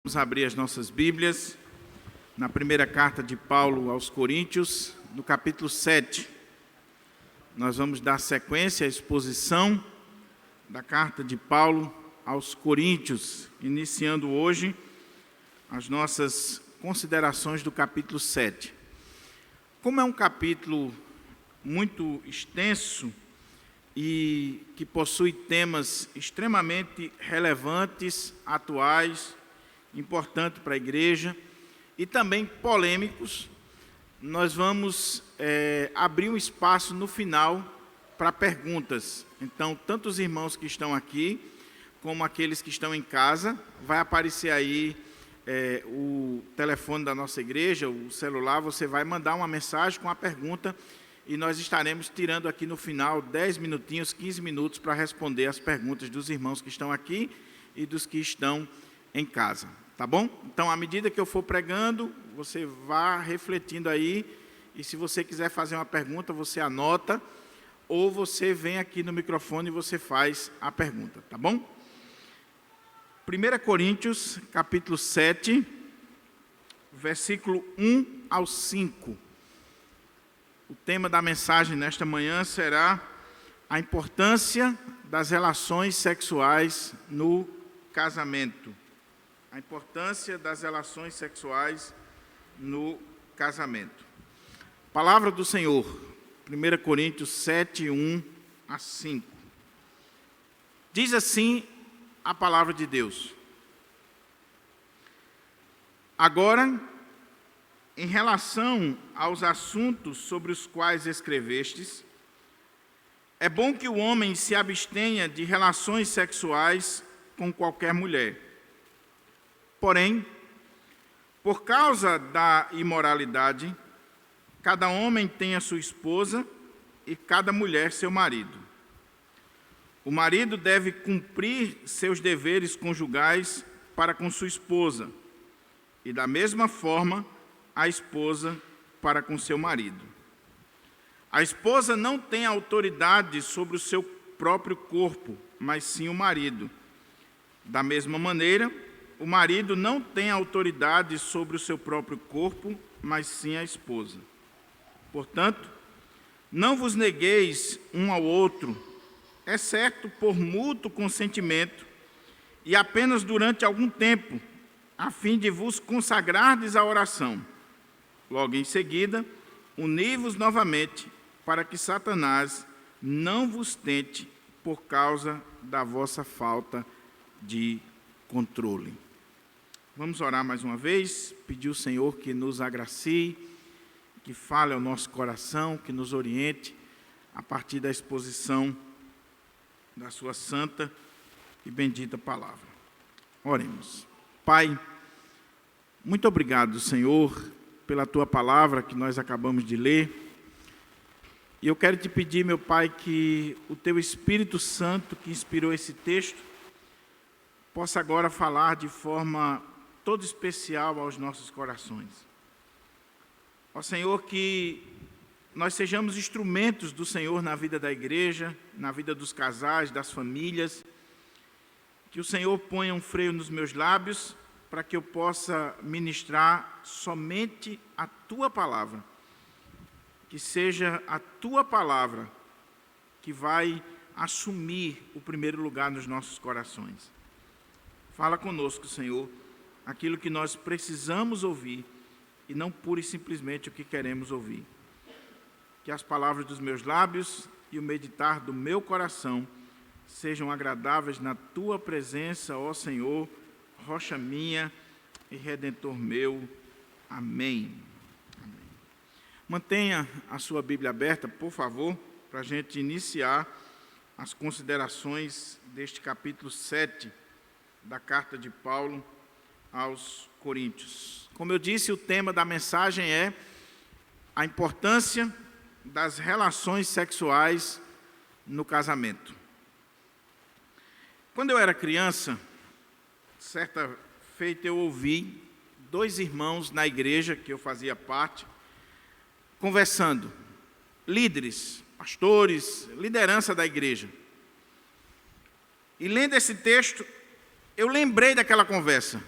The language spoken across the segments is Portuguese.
Vamos abrir as nossas Bíblias na primeira carta de Paulo aos Coríntios, no capítulo 7. Nós vamos dar sequência à exposição da carta de Paulo aos Coríntios, iniciando hoje as nossas considerações do capítulo 7. Como é um capítulo muito extenso e que possui temas extremamente relevantes, atuais, importante para a igreja, e também polêmicos, nós vamos abrir um espaço no final para perguntas. Então, tanto os irmãos que estão aqui, como aqueles que estão em casa, vai aparecer aí o telefone da nossa igreja, o celular, você vai mandar uma mensagem com a pergunta, e nós estaremos tirando aqui no final 10 minutinhos, 15 minutos para responder as perguntas dos irmãos que estão aqui e dos que estão em casa, tá bom? Então, à medida que eu for pregando, você vá refletindo aí, e se você quiser fazer uma pergunta, você anota, ou você vem aqui no microfone e você faz a pergunta, tá bom? 1 Coríntios, capítulo 7, versículo 1 ao 5. O tema da mensagem nesta manhã será a importância das relações sexuais no casamento. A importância das relações sexuais no casamento. Palavra do Senhor, 1 Coríntios 7, 1 a 5. Diz assim a palavra de Deus. Agora, em relação aos assuntos sobre os quais escrevestes, é bom que o homem se abstenha de relações sexuais com qualquer mulher. Porém, por causa da imoralidade, cada homem tem a sua esposa e cada mulher seu marido. O marido deve cumprir seus deveres conjugais para com sua esposa, e da mesma forma a esposa para com seu marido. A esposa não tem autoridade sobre o seu próprio corpo, mas sim o marido. Da mesma maneira, o marido não tem autoridade sobre o seu próprio corpo, mas sim a esposa. Portanto, não vos negueis um ao outro, exceto por mútuo consentimento, e apenas durante algum tempo, a fim de vos consagrardes à oração. Logo em seguida, uni-vos novamente, para que Satanás não vos tente por causa da vossa falta de controle. Vamos orar mais uma vez, pedir ao Senhor que nos agracie, que fale ao nosso coração, que nos oriente a partir da exposição da sua santa e bendita palavra. Oremos. Pai, muito obrigado, Senhor, pela tua palavra que nós acabamos de ler. E eu quero te pedir, meu Pai, que o teu Espírito Santo que inspirou esse texto possa agora falar de forma toda especial aos nossos corações. Ó Senhor, que nós sejamos instrumentos do Senhor na vida da igreja, na vida dos casais, das famílias, que o Senhor ponha um freio nos meus lábios para que eu possa ministrar somente a Tua palavra, que seja a Tua palavra que vai assumir o primeiro lugar nos nossos corações. Fala conosco, Senhor, aquilo que nós precisamos ouvir e não pura e simplesmente o que queremos ouvir. Que as palavras dos meus lábios e o meditar do meu coração sejam agradáveis na Tua presença, ó Senhor, rocha minha e redentor meu. Amém. Amém. Mantenha a sua Bíblia aberta, por favor, para a gente iniciar as considerações deste capítulo 7 da carta de Paulo aos Coríntios. Como eu disse, o tema da mensagem é a importância das relações sexuais no casamento. Quando eu era criança, certa feita eu ouvi dois irmãos na igreja que eu fazia parte, conversando, líderes, pastores, liderança da igreja. E lendo esse texto, eu lembrei daquela conversa.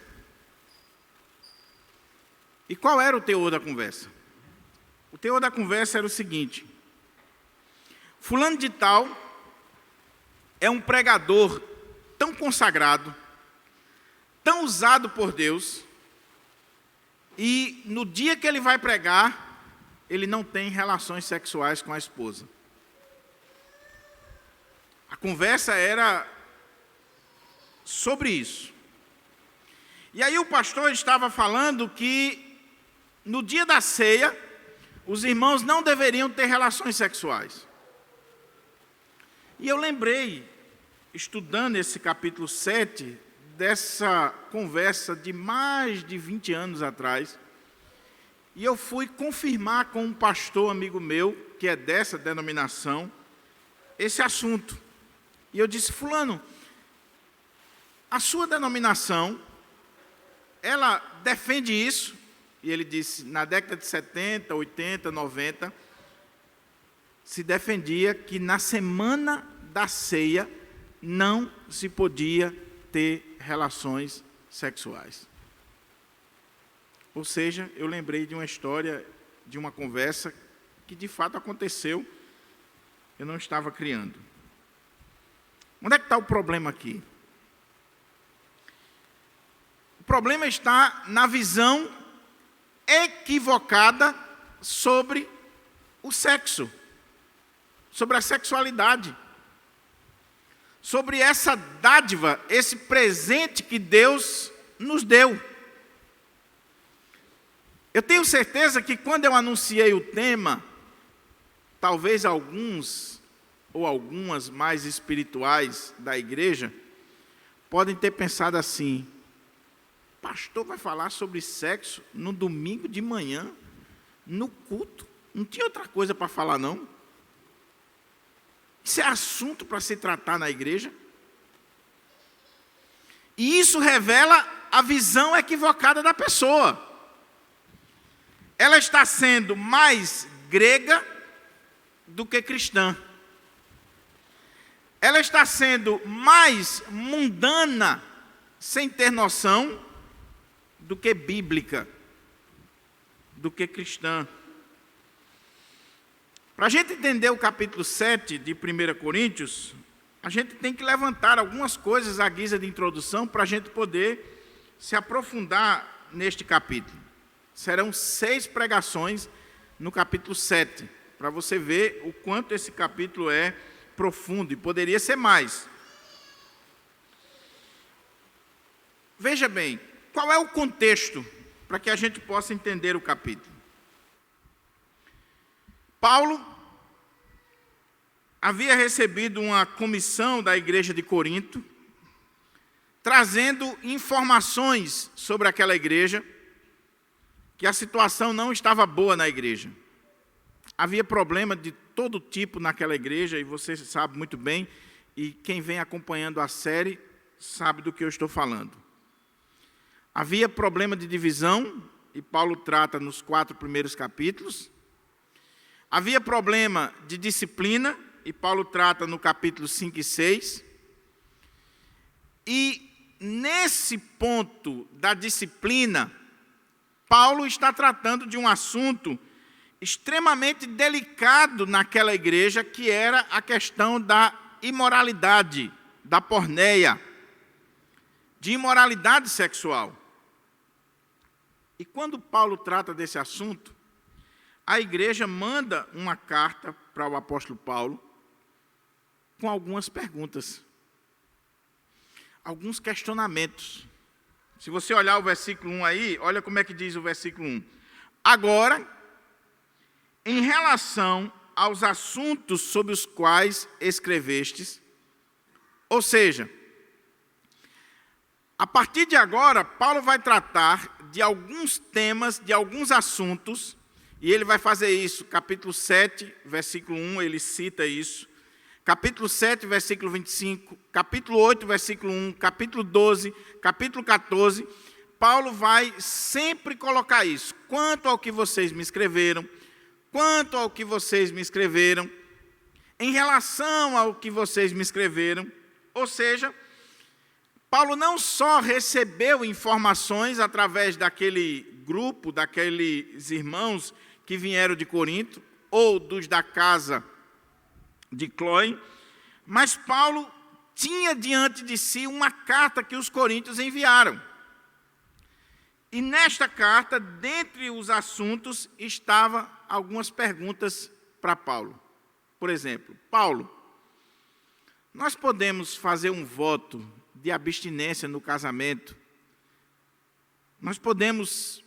E qual era o teor da conversa? O teor da conversa era o seguinte: fulano de tal é um pregador tão consagrado, tão usado por Deus, e no dia que ele vai pregar, ele não tem relações sexuais com a esposa. A conversa era sobre isso. E aí o pastor estava falando que no dia da ceia, os irmãos não deveriam ter relações sexuais. E eu lembrei, estudando esse capítulo 7, dessa conversa de mais de 20 anos atrás, e eu fui confirmar com um pastor amigo meu, que é dessa denominação, esse assunto. E eu disse: fulano, a sua denominação, ela defende isso? E ele disse: na década de 70, 80, 90, se defendia que na semana da ceia não se podia ter relações sexuais. Ou seja, eu lembrei de uma história, de uma conversa que de fato aconteceu, eu não estava criando. Onde é que está o problema aqui? O problema está na visão equivocada sobre o sexo, sobre a sexualidade, sobre essa dádiva, esse presente que Deus nos deu. Eu tenho certeza que quando eu anunciei o tema, talvez alguns ou algumas mais espirituais da igreja podem ter pensado assim: pastor vai falar sobre sexo no domingo de manhã, no culto? Não tinha outra coisa para falar, não? Isso é assunto para se tratar na igreja? E isso revela a visão equivocada da pessoa. Ela está sendo mais grega do que cristã. Ela está sendo mais mundana, sem ter noção, do que bíblica, do que cristã. Para a gente entender o capítulo 7 de 1 Coríntios, a gente tem que levantar algumas coisas à guisa de introdução para a gente poder se aprofundar neste capítulo. Serão 6 pregações no capítulo 7, para você ver o quanto esse capítulo é profundo, e poderia ser mais. Veja bem, qual é o contexto para que a gente possa entender o capítulo? Paulo havia recebido uma comissão da igreja de Corinto, trazendo informações sobre aquela igreja, que a situação não estava boa na igreja. Havia problema de todo tipo naquela igreja, e você sabe muito bem, e quem vem acompanhando a série sabe do que eu estou falando. Havia problema de divisão, e Paulo trata nos 4 primeiros capítulos. Havia problema de disciplina, e Paulo trata no capítulo 5 e 6. E nesse ponto da disciplina, Paulo está tratando de um assunto extremamente delicado naquela igreja, que era a questão da imoralidade, da porneia, de imoralidade sexual. E quando Paulo trata desse assunto, a igreja manda uma carta para o apóstolo Paulo com algumas perguntas, alguns questionamentos. Se você olhar o versículo 1 aí, olha como é que diz o versículo 1. Agora, em relação aos assuntos sobre os quais escrevestes, ou seja, a partir de agora, Paulo vai tratar de alguns temas, de alguns assuntos, e ele vai fazer isso. Capítulo 7, versículo 1, ele cita isso. Capítulo 7, versículo 25, capítulo 8, versículo 1, capítulo 12, capítulo 14, Paulo vai sempre colocar isso. Quanto ao que vocês me escreveram, quanto ao que vocês me escreveram, em relação ao que vocês me escreveram. Ou seja, Paulo não só recebeu informações através daquele grupo daqueles irmãos que vieram de Corinto, ou dos da casa de Cloé, mas Paulo tinha diante de si uma carta que os coríntios enviaram. E nesta carta, dentre os assuntos, estavam algumas perguntas para Paulo. Por exemplo, Paulo, nós podemos fazer um voto de abstinência no casamento? Nós podemos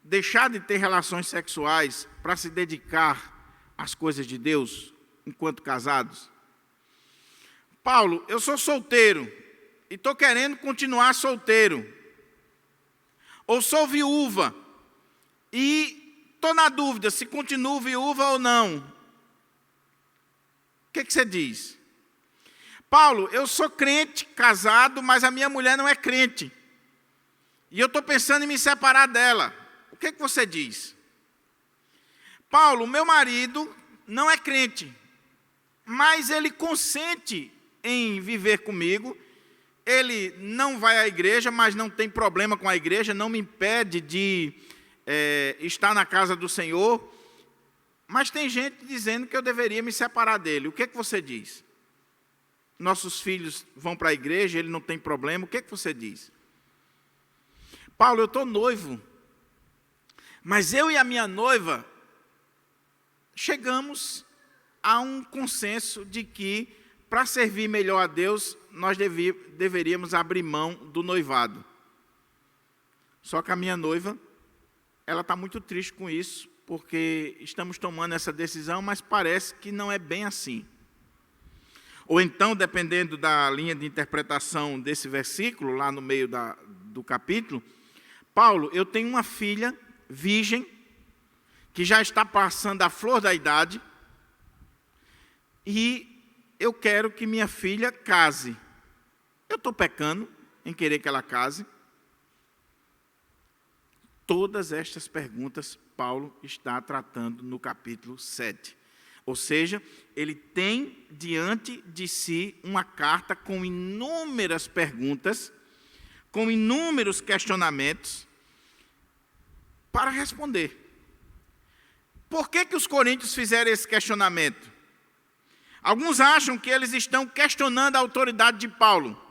deixar de ter relações sexuais para se dedicar às coisas de Deus enquanto casados? Paulo, eu sou solteiro e estou querendo continuar solteiro. Ou sou viúva e estou na dúvida se continuo viúva ou não. O que você diz? Paulo, eu sou crente, casado, mas a minha mulher não é crente. E eu estou pensando em me separar dela. O que você diz? Paulo, meu marido não é crente, mas ele consente em viver comigo. Ele não vai à igreja, mas não tem problema com a igreja, não me impede de estar na casa do Senhor. Mas tem gente dizendo que eu deveria me separar dele. O que você diz? Nossos filhos vão para a igreja, ele não tem problema. O que você diz? Paulo, eu estou noivo, mas eu e a minha noiva chegamos a um consenso de que, para servir melhor a Deus, nós deveríamos abrir mão do noivado. Só que a minha noiva, ela está muito triste com isso, porque estamos tomando essa decisão, mas parece que não é bem assim. Ou então, dependendo da linha de interpretação desse versículo, lá no meio do capítulo, Paulo, eu tenho uma filha virgem, que já está passando a flor da idade, e eu quero que minha filha case. Eu estou pecando em querer que ela case? Todas estas perguntas Paulo está tratando no capítulo 7. Ou seja, ele tem diante de si uma carta com inúmeras perguntas, com inúmeros questionamentos para responder. Por que os coríntios fizeram esse questionamento? Alguns acham que eles estão questionando a autoridade de Paulo.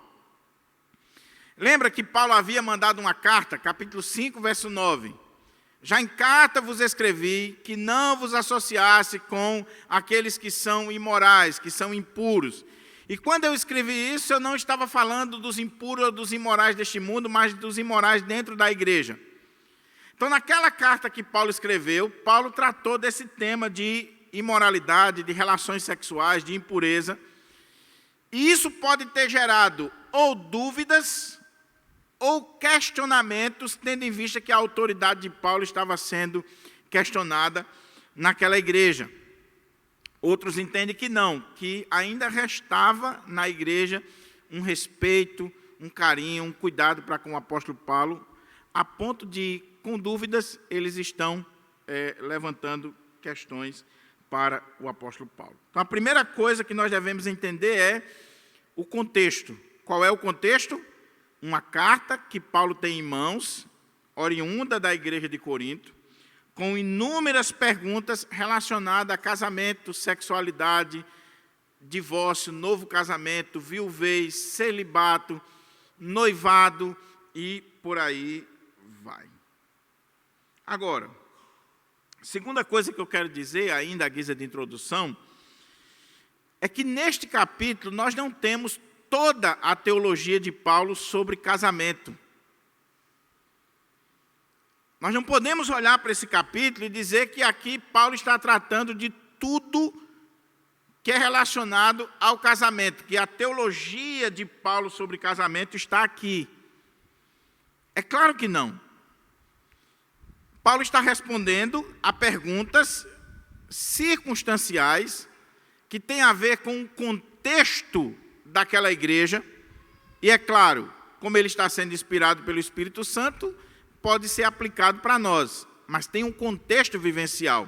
Lembra que Paulo havia mandado uma carta, capítulo 5, verso 9. Já em carta vos escrevi que não vos associasse com aqueles que são imorais, que são impuros. E quando eu escrevi isso, eu não estava falando dos impuros ou dos imorais deste mundo, mas dos imorais dentro da igreja. Então, naquela carta que Paulo escreveu, Paulo tratou desse tema de imoralidade, de relações sexuais, de impureza. E isso pode ter gerado ou dúvidas ou questionamentos, tendo em vista que a autoridade de Paulo estava sendo questionada naquela igreja. Outros entendem que não, que ainda restava na igreja um respeito, um carinho, um cuidado para com o apóstolo Paulo, a ponto de, com dúvidas, eles estão levantando questões para o apóstolo Paulo. Então, a primeira coisa que nós devemos entender é o contexto. Qual é o contexto? Uma carta que Paulo tem em mãos, oriunda da igreja de Corinto, com inúmeras perguntas relacionadas a casamento, sexualidade, divórcio, novo casamento, viuvez, celibato, noivado e por aí vai. Agora, segunda coisa que eu quero dizer, ainda à guisa de introdução, é que neste capítulo nós não temos toda a teologia de Paulo sobre casamento. Nós não podemos olhar para esse capítulo e dizer que aqui Paulo está tratando de tudo que é relacionado ao casamento, que a teologia de Paulo sobre casamento está aqui. É claro que não. Paulo está respondendo a perguntas circunstanciais que têm a ver com o contexto daquela igreja, e é claro, como ele está sendo inspirado pelo Espírito Santo, pode ser aplicado para nós, mas tem um contexto vivencial.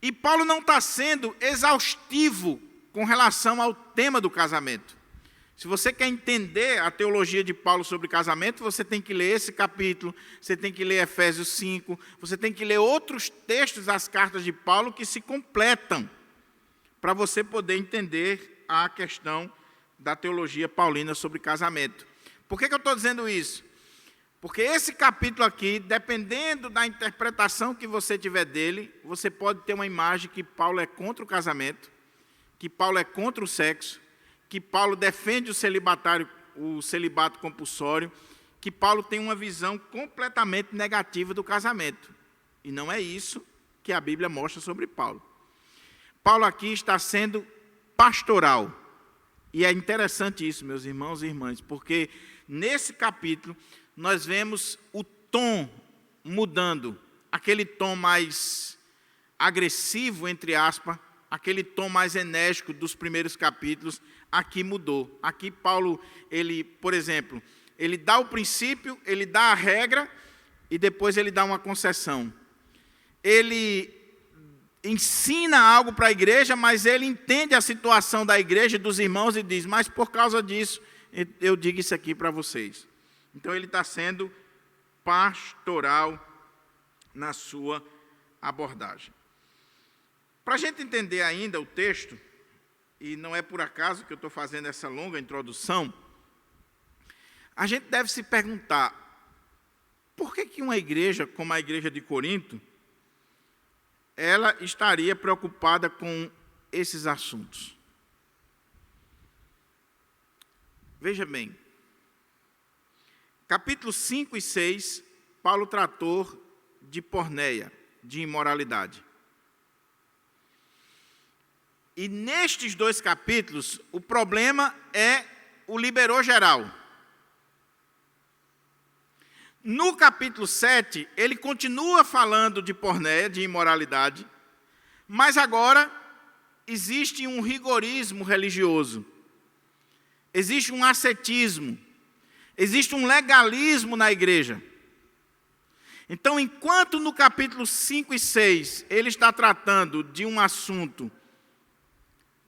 E Paulo não está sendo exaustivo com relação ao tema do casamento. Se você quer entender a teologia de Paulo sobre casamento, você tem que ler esse capítulo, você tem que ler Efésios 5, você tem que ler outros textos das cartas de Paulo que se completam, para você poder entender a questão da teologia paulina sobre casamento. Por que eu estou dizendo isso? Porque esse capítulo aqui, dependendo da interpretação que você tiver dele, você pode ter uma imagem que Paulo é contra o casamento, que Paulo é contra o sexo, que Paulo defende o celibato compulsório, que Paulo tem uma visão completamente negativa do casamento. E não é isso que a Bíblia mostra sobre Paulo. Paulo aqui está sendo pastoral. E é interessante isso, meus irmãos e irmãs, porque nesse capítulo nós vemos o tom mudando, aquele tom mais agressivo, entre aspas, aquele tom mais enérgico dos primeiros capítulos, aqui mudou. Aqui Paulo, por exemplo, ele dá o princípio, ele dá a regra e depois ele dá uma concessão. Ele ensina algo para a igreja, mas ele entende a situação da igreja e dos irmãos e diz, mas por causa disso, eu digo isso aqui para vocês. Então ele está sendo pastoral na sua abordagem. Para a gente entender ainda o texto, e não é por acaso que eu estou fazendo essa longa introdução, a gente deve se perguntar, por que uma igreja como a igreja de Corinto, ela estaria preocupada com esses assuntos? Veja bem, capítulos 5 e 6, Paulo tratou de porneia, de imoralidade. E nestes dois capítulos, o problema é o liberou geral. No capítulo 7, ele continua falando de porneia, de imoralidade, mas agora existe um rigorismo religioso, existe um ascetismo, existe um legalismo na igreja. Então, enquanto no capítulo 5 e 6, ele está tratando de um assunto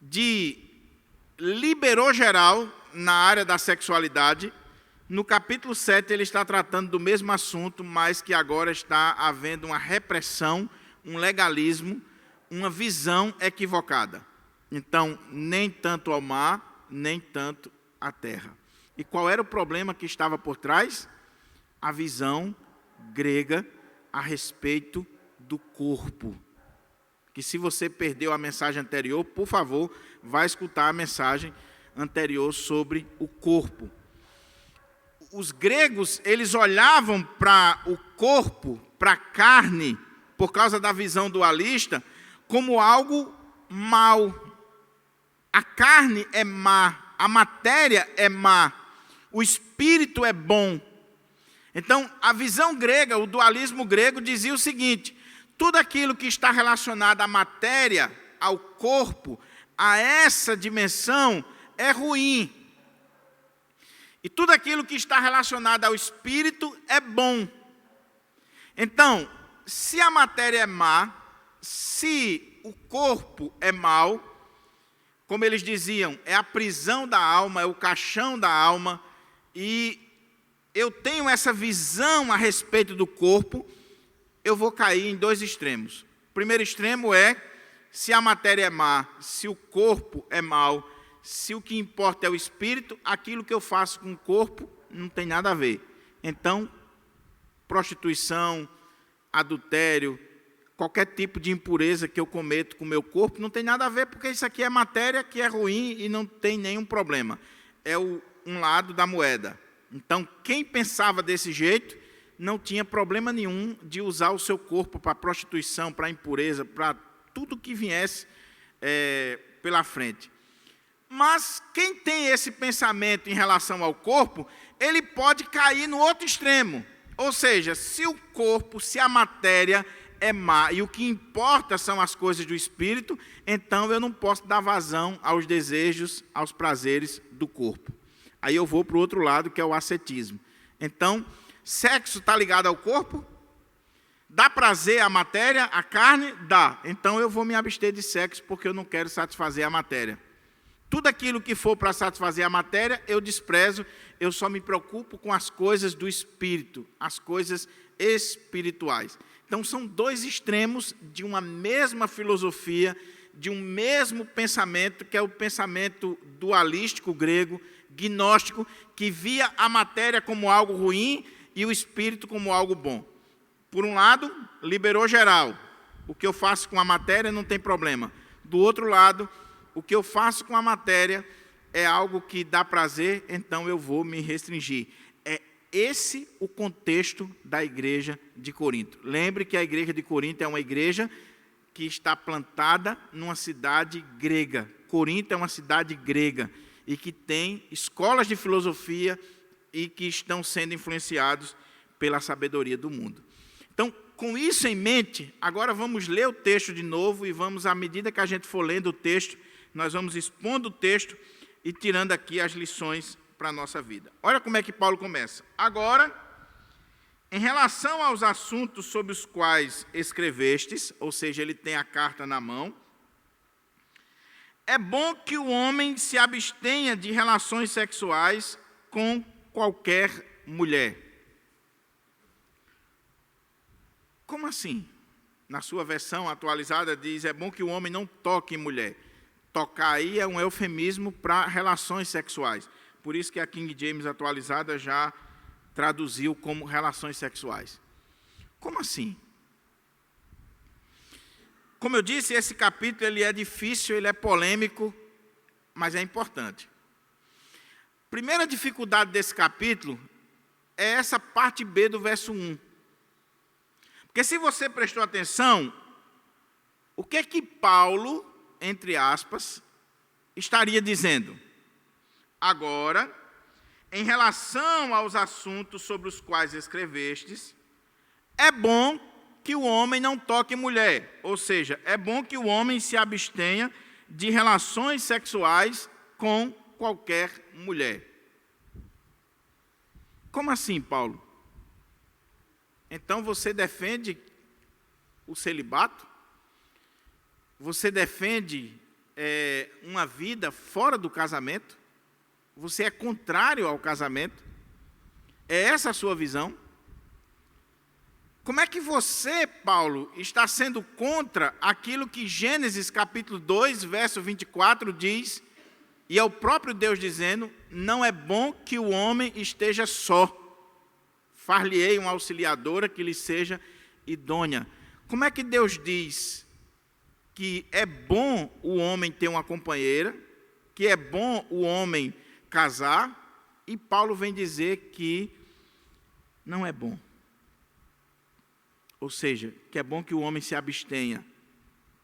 de liberou geral na área da sexualidade, no capítulo 7 ele está tratando do mesmo assunto, mas que agora está havendo uma repressão, um legalismo, uma visão equivocada. Então, nem tanto ao mar, nem tanto à terra. E qual era o problema que estava por trás? A visão grega a respeito do corpo. Que se você perdeu a mensagem anterior, por favor, vá escutar a mensagem anterior sobre o corpo. Os gregos, eles olhavam para o corpo, para a carne, por causa da visão dualista, como algo mau. A carne é má, a matéria é má, o espírito é bom. Então, a visão grega, o dualismo grego, dizia o seguinte: tudo aquilo que está relacionado à matéria, ao corpo, a essa dimensão, é ruim. E tudo aquilo que está relacionado ao espírito é bom. Então, se a matéria é má, se o corpo é mau, como eles diziam, é a prisão da alma, é o caixão da alma, e eu tenho essa visão a respeito do corpo, eu vou cair em dois extremos. O primeiro extremo é, se a matéria é má, se o corpo é mau, se o que importa é o espírito, aquilo que eu faço com o corpo não tem nada a ver. Então, prostituição, adultério, qualquer tipo de impureza que eu cometo com o meu corpo, não tem nada a ver, porque isso aqui é matéria que é ruim e não tem nenhum problema. É um lado da moeda. Então, quem pensava desse jeito, não tinha problema nenhum de usar o seu corpo para prostituição, para impureza, para tudo que viesse pela frente. Mas quem tem esse pensamento em relação ao corpo, ele pode cair no outro extremo. Ou seja, se o corpo, se a matéria é má e o que importa são as coisas do espírito, então eu não posso dar vazão aos desejos, aos prazeres do corpo. Aí eu vou para o outro lado, que é o ascetismo. Então, sexo está ligado ao corpo? Dá prazer à matéria, à carne? Dá. Então eu vou me abster de sexo porque eu não quero satisfazer a matéria. Tudo aquilo que for para satisfazer a matéria, eu desprezo, eu só me preocupo com as coisas do espírito, as coisas espirituais. Então, são dois extremos de uma mesma filosofia, de um mesmo pensamento, que é o pensamento dualístico grego, gnóstico, que via a matéria como algo ruim e o espírito como algo bom. Por um lado, liberou geral. O que eu faço com a matéria não tem problema. Do outro lado, o que eu faço com a matéria é algo que dá prazer, então eu vou me restringir. É esse o contexto da igreja de Corinto. Lembre que a igreja de Corinto é uma igreja que está plantada numa cidade grega. Corinto é uma cidade grega e que tem escolas de filosofia e que estão sendo influenciados pela sabedoria do mundo. Então, com isso em mente, agora vamos ler o texto de novo e vamos, à medida que a gente for lendo o texto, nós vamos expondo o texto e tirando aqui as lições para a nossa vida. Olha como é que Paulo começa. Agora, em relação aos assuntos sobre os quais escrevestes, ou seja, ele tem a carta na mão, é bom que o homem se abstenha de relações sexuais com qualquer mulher. Como assim? Na sua versão atualizada diz, é bom que o homem não toque em mulher. Tocar aí é um eufemismo para relações sexuais. Por isso que a King James atualizada já traduziu como relações sexuais. Como assim? Como eu disse, esse capítulo ele é difícil, ele é polêmico, mas é importante. Primeira dificuldade desse capítulo é essa parte B do verso 1. Porque se você prestou atenção, o que é que Paulo, entre aspas, estaria dizendo? Agora, em relação aos assuntos sobre os quais escrevestes, é bom que o homem não toque mulher, ou seja, é bom que o homem se abstenha de relações sexuais com qualquer mulher. Como assim, Paulo? Então você defende o celibato? Você defende uma vida fora do casamento? Você é contrário ao casamento? É essa a sua visão? Como é que você, Paulo, está sendo contra aquilo que Gênesis capítulo 2, verso 24 diz, e é o próprio Deus dizendo, não é bom que o homem esteja só. Far-lhe-ei uma auxiliadora que lhe seja idônea. Como é que Deus diz que é bom o homem ter uma companheira, que é bom o homem casar, e Paulo vem dizer que não é bom. Ou seja, que é bom que o homem se abstenha,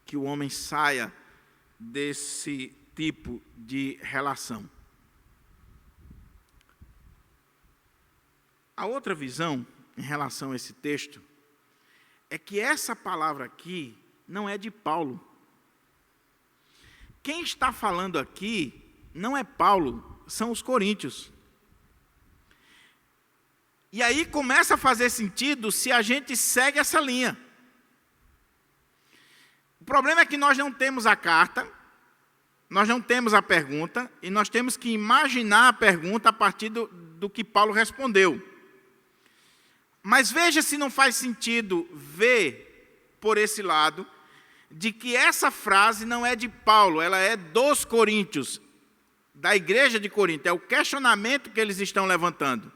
que o homem saia desse tipo de relação. A outra visão em relação a esse texto é que essa palavra aqui não é de Paulo. Quem está falando aqui não é Paulo, são os coríntios. E aí começa a fazer sentido se a gente segue essa linha. O problema é que nós não temos a carta, nós não temos a pergunta, e nós temos que imaginar a pergunta a partir do que Paulo respondeu. Mas veja se não faz sentido ver por esse lado, de que essa frase não é de Paulo, ela é dos coríntios, da igreja de Corinto, é o questionamento que eles estão levantando.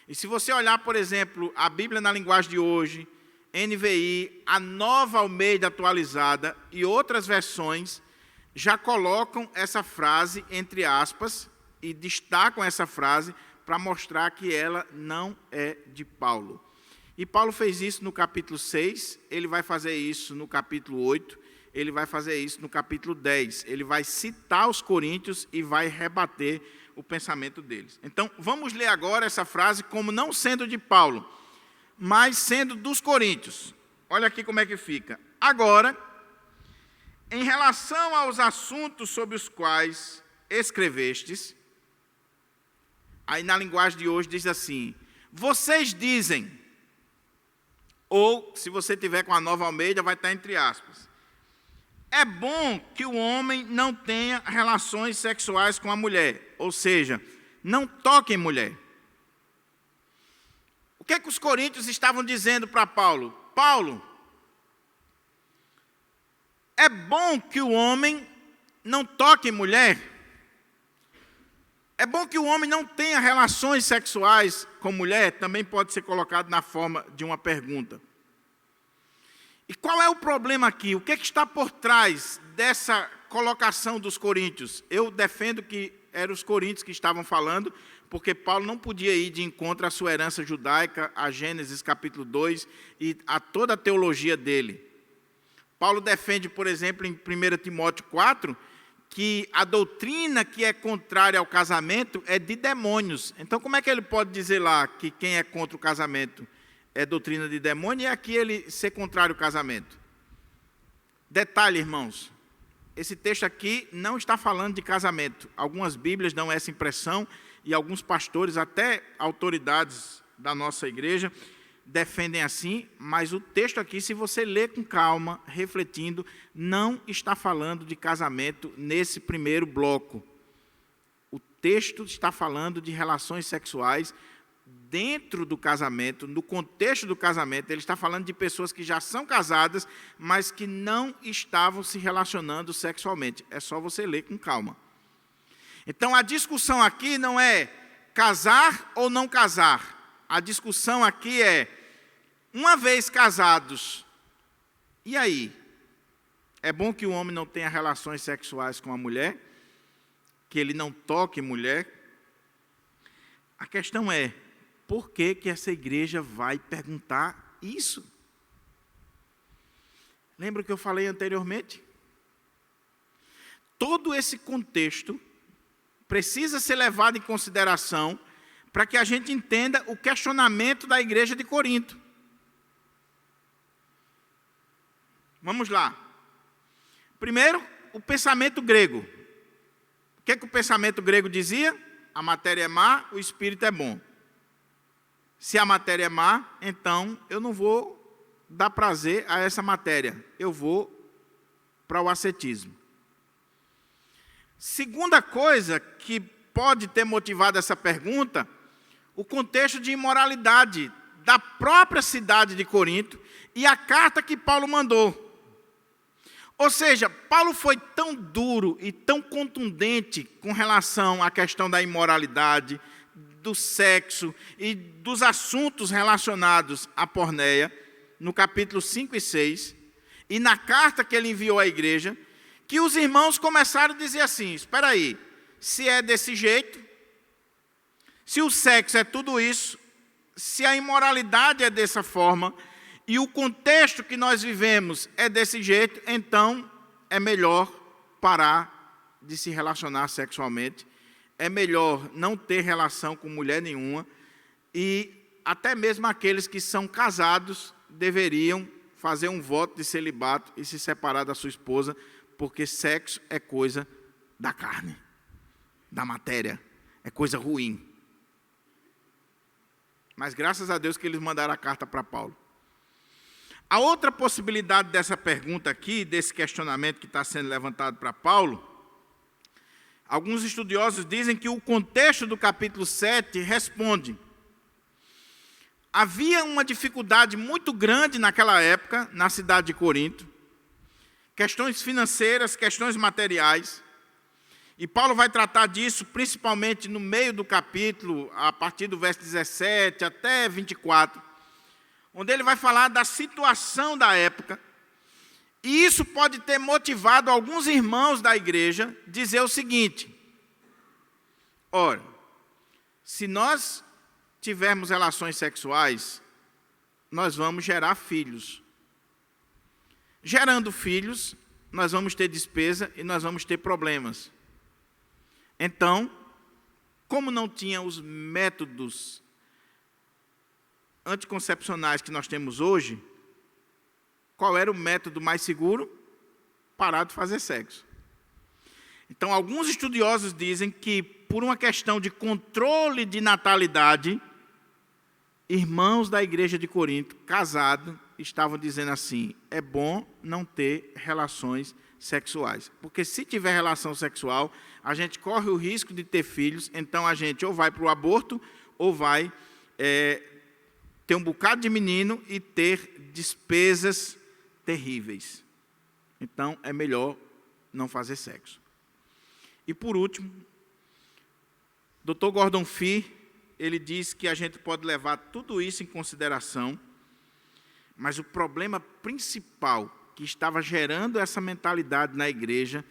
E se você olhar, por exemplo, a Bíblia na linguagem de hoje, NVI, a Nova Almeida atualizada e outras versões, já colocam essa frase entre aspas e destacam essa frase para mostrar que ela não é de Paulo. E Paulo fez isso no capítulo 6, ele vai fazer isso no capítulo 8, ele vai fazer isso no capítulo 10. Ele vai citar os coríntios e vai rebater o pensamento deles. Então, vamos ler agora essa frase como não sendo de Paulo, mas sendo dos coríntios. Olha aqui como é que fica. Agora, em relação aos assuntos sobre os quais escrevestes, aí na linguagem de hoje diz assim, vocês dizem, ou se você tiver com a Nova Almeida vai estar entre aspas, é bom que o homem não tenha relações sexuais com a mulher, ou seja, não toque em mulher. O que é que os coríntios estavam dizendo para Paulo? Paulo, é bom que o homem não toque em mulher? É bom que o homem não tenha relações sexuais com mulher? Também pode ser colocado na forma de uma pergunta. E qual é o problema aqui? O que é que está por trás dessa colocação dos coríntios? Eu defendo que eram os coríntios que estavam falando, porque Paulo não podia ir de encontro à sua herança judaica, a Gênesis capítulo 2 e a toda a teologia dele. Paulo defende, por exemplo, em 1 Timóteo 4, que a doutrina que é contrária ao casamento é de demônios. Então, como é que ele pode dizer lá que quem é contra o casamento é doutrina de demônio e aqui ele ser contrário ao casamento? Detalhe, irmãos, esse texto aqui não está falando de casamento. Algumas Bíblias dão essa impressão e alguns pastores, até autoridades da nossa igreja, defendem assim, mas o texto aqui, se você ler com calma, refletindo, não está falando de casamento nesse primeiro bloco. O texto está falando de relações sexuais dentro do casamento, no contexto do casamento. Ele está falando de pessoas que já são casadas, mas que não estavam se relacionando sexualmente. É só você ler com calma. Então, a discussão aqui não é casar ou não casar. A discussão aqui é, uma vez casados, e aí? É bom que o homem não tenha relações sexuais com a mulher? Que ele não toque mulher? A questão é, por que que essa igreja vai perguntar isso? Lembra o que eu falei anteriormente? Todo esse contexto precisa ser levado em consideração para que a gente entenda o questionamento da igreja de Corinto. Vamos lá. Primeiro, o pensamento grego. O que é que o pensamento grego dizia? A matéria é má, o espírito é bom. Se a matéria é má, então eu não vou dar prazer a essa matéria. Eu vou para o ascetismo. Segunda coisa que pode ter motivado essa pergunta, o contexto de imoralidade da própria cidade de Corinto e a carta que Paulo mandou. Ou seja, Paulo foi tão duro e tão contundente com relação à questão da imoralidade, do sexo e dos assuntos relacionados à porneia, no capítulo 5 e 6, e na carta que ele enviou à igreja, que os irmãos começaram a dizer assim, espera aí, se é desse jeito, se o sexo é tudo isso, se a imoralidade é dessa forma, e o contexto que nós vivemos é desse jeito, então é melhor parar de se relacionar sexualmente, é melhor não ter relação com mulher nenhuma, e até mesmo aqueles que são casados deveriam fazer um voto de celibato e se separar da sua esposa, porque sexo é coisa da carne, da matéria, é coisa ruim. Mas graças a Deus que eles mandaram a carta para Paulo. A outra possibilidade dessa pergunta aqui, desse questionamento que está sendo levantado para Paulo, alguns estudiosos dizem que o contexto do capítulo 7 responde. Havia uma dificuldade muito grande naquela época, na cidade de Corinto, questões financeiras, questões materiais, e Paulo vai tratar disso principalmente no meio do capítulo, a partir do verso 17 até 24, onde ele vai falar da situação da época, e isso pode ter motivado alguns irmãos da igreja a dizer o seguinte, ora, se nós tivermos relações sexuais, nós vamos gerar filhos. Gerando filhos, nós vamos ter despesa e nós vamos ter problemas. Então, como não tinha os métodos anticoncepcionais que nós temos hoje, qual era o método mais seguro? Parar de fazer sexo. Então, alguns estudiosos dizem que, por uma questão de controle de natalidade, irmãos da igreja de Corinto, casados, estavam dizendo assim: é bom não ter relações sexuais. Porque se tiver relação sexual, a gente corre o risco de ter filhos, então a gente ou vai para o aborto, ou vai ter um bocado de menino e ter despesas terríveis. Então, é melhor não fazer sexo. E, por último, Dr. Gordon Fee, ele diz que a gente pode levar tudo isso em consideração, mas o problema principal que estava gerando essa mentalidade na igreja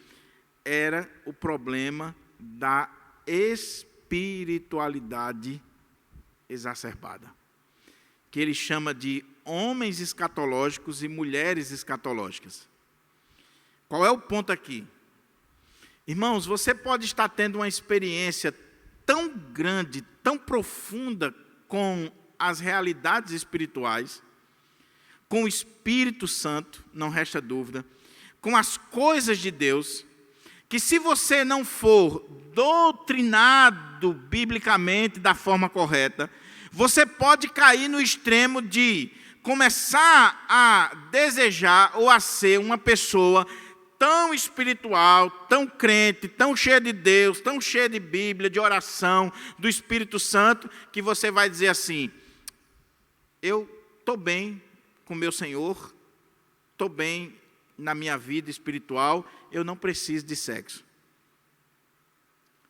era o problema da espiritualidade exacerbada, que ele chama de homens escatológicos e mulheres escatológicas. Qual é o ponto aqui? Irmãos, você pode estar tendo uma experiência tão grande, tão profunda com as realidades espirituais, com o Espírito Santo, não resta dúvida, com as coisas de Deus, que se você não for doutrinado biblicamente da forma correta, você pode cair no extremo de começar a desejar ou a ser uma pessoa tão espiritual, tão crente, tão cheia de Deus, tão cheia de Bíblia, de oração, do Espírito Santo, que você vai dizer assim: eu estou bem com meu Senhor, estou bem na minha vida espiritual, eu não preciso de sexo.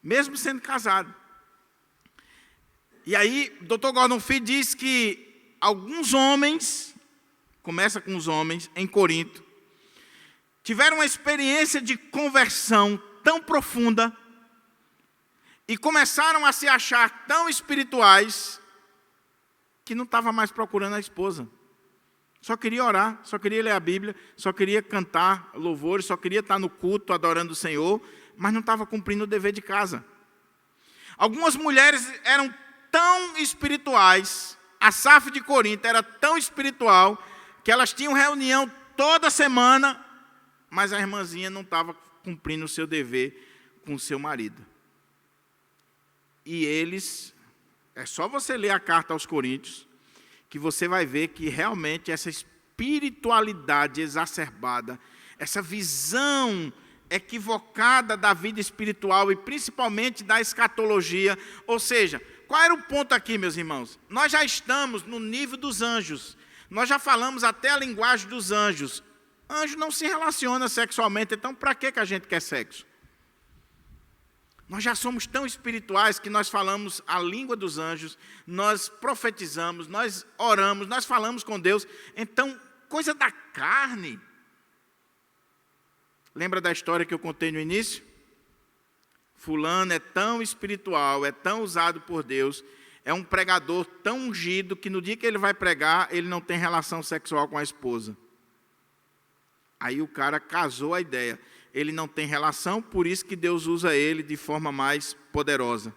Mesmo sendo casado. E aí, Dr. Gordon Fee diz que alguns homens, começa com os homens, em Corinto, tiveram uma experiência de conversão tão profunda e começaram a se achar tão espirituais que não estava mais procurando a esposa. Só queria orar, só queria ler a Bíblia, só queria cantar louvores, só queria estar no culto adorando o Senhor, mas não estava cumprindo o dever de casa. Algumas mulheres eram tão espirituais, a SAF de Corinto era tão espiritual, que elas tinham reunião toda semana, mas a irmãzinha não estava cumprindo o seu dever com o seu marido. E eles, é só você ler a carta aos Coríntios, que você vai ver que realmente essa espiritualidade exacerbada, essa visão equivocada da vida espiritual e principalmente da escatologia, ou seja, qual era o ponto aqui, meus irmãos? Nós já estamos no nível dos anjos, nós já falamos até a linguagem dos anjos. Anjo não se relaciona sexualmente, então para que a gente quer sexo? Nós já somos tão espirituais que nós falamos a língua dos anjos, nós profetizamos, nós oramos, nós falamos com Deus. Então, coisa da carne. Lembra da história que eu contei no início? Fulano é tão espiritual, é tão usado por Deus, é um pregador tão ungido que no dia que ele vai pregar, ele não tem relação sexual com a esposa. Aí o cara casou a ideia. Ele não tem relação, por isso que Deus usa ele de forma mais poderosa.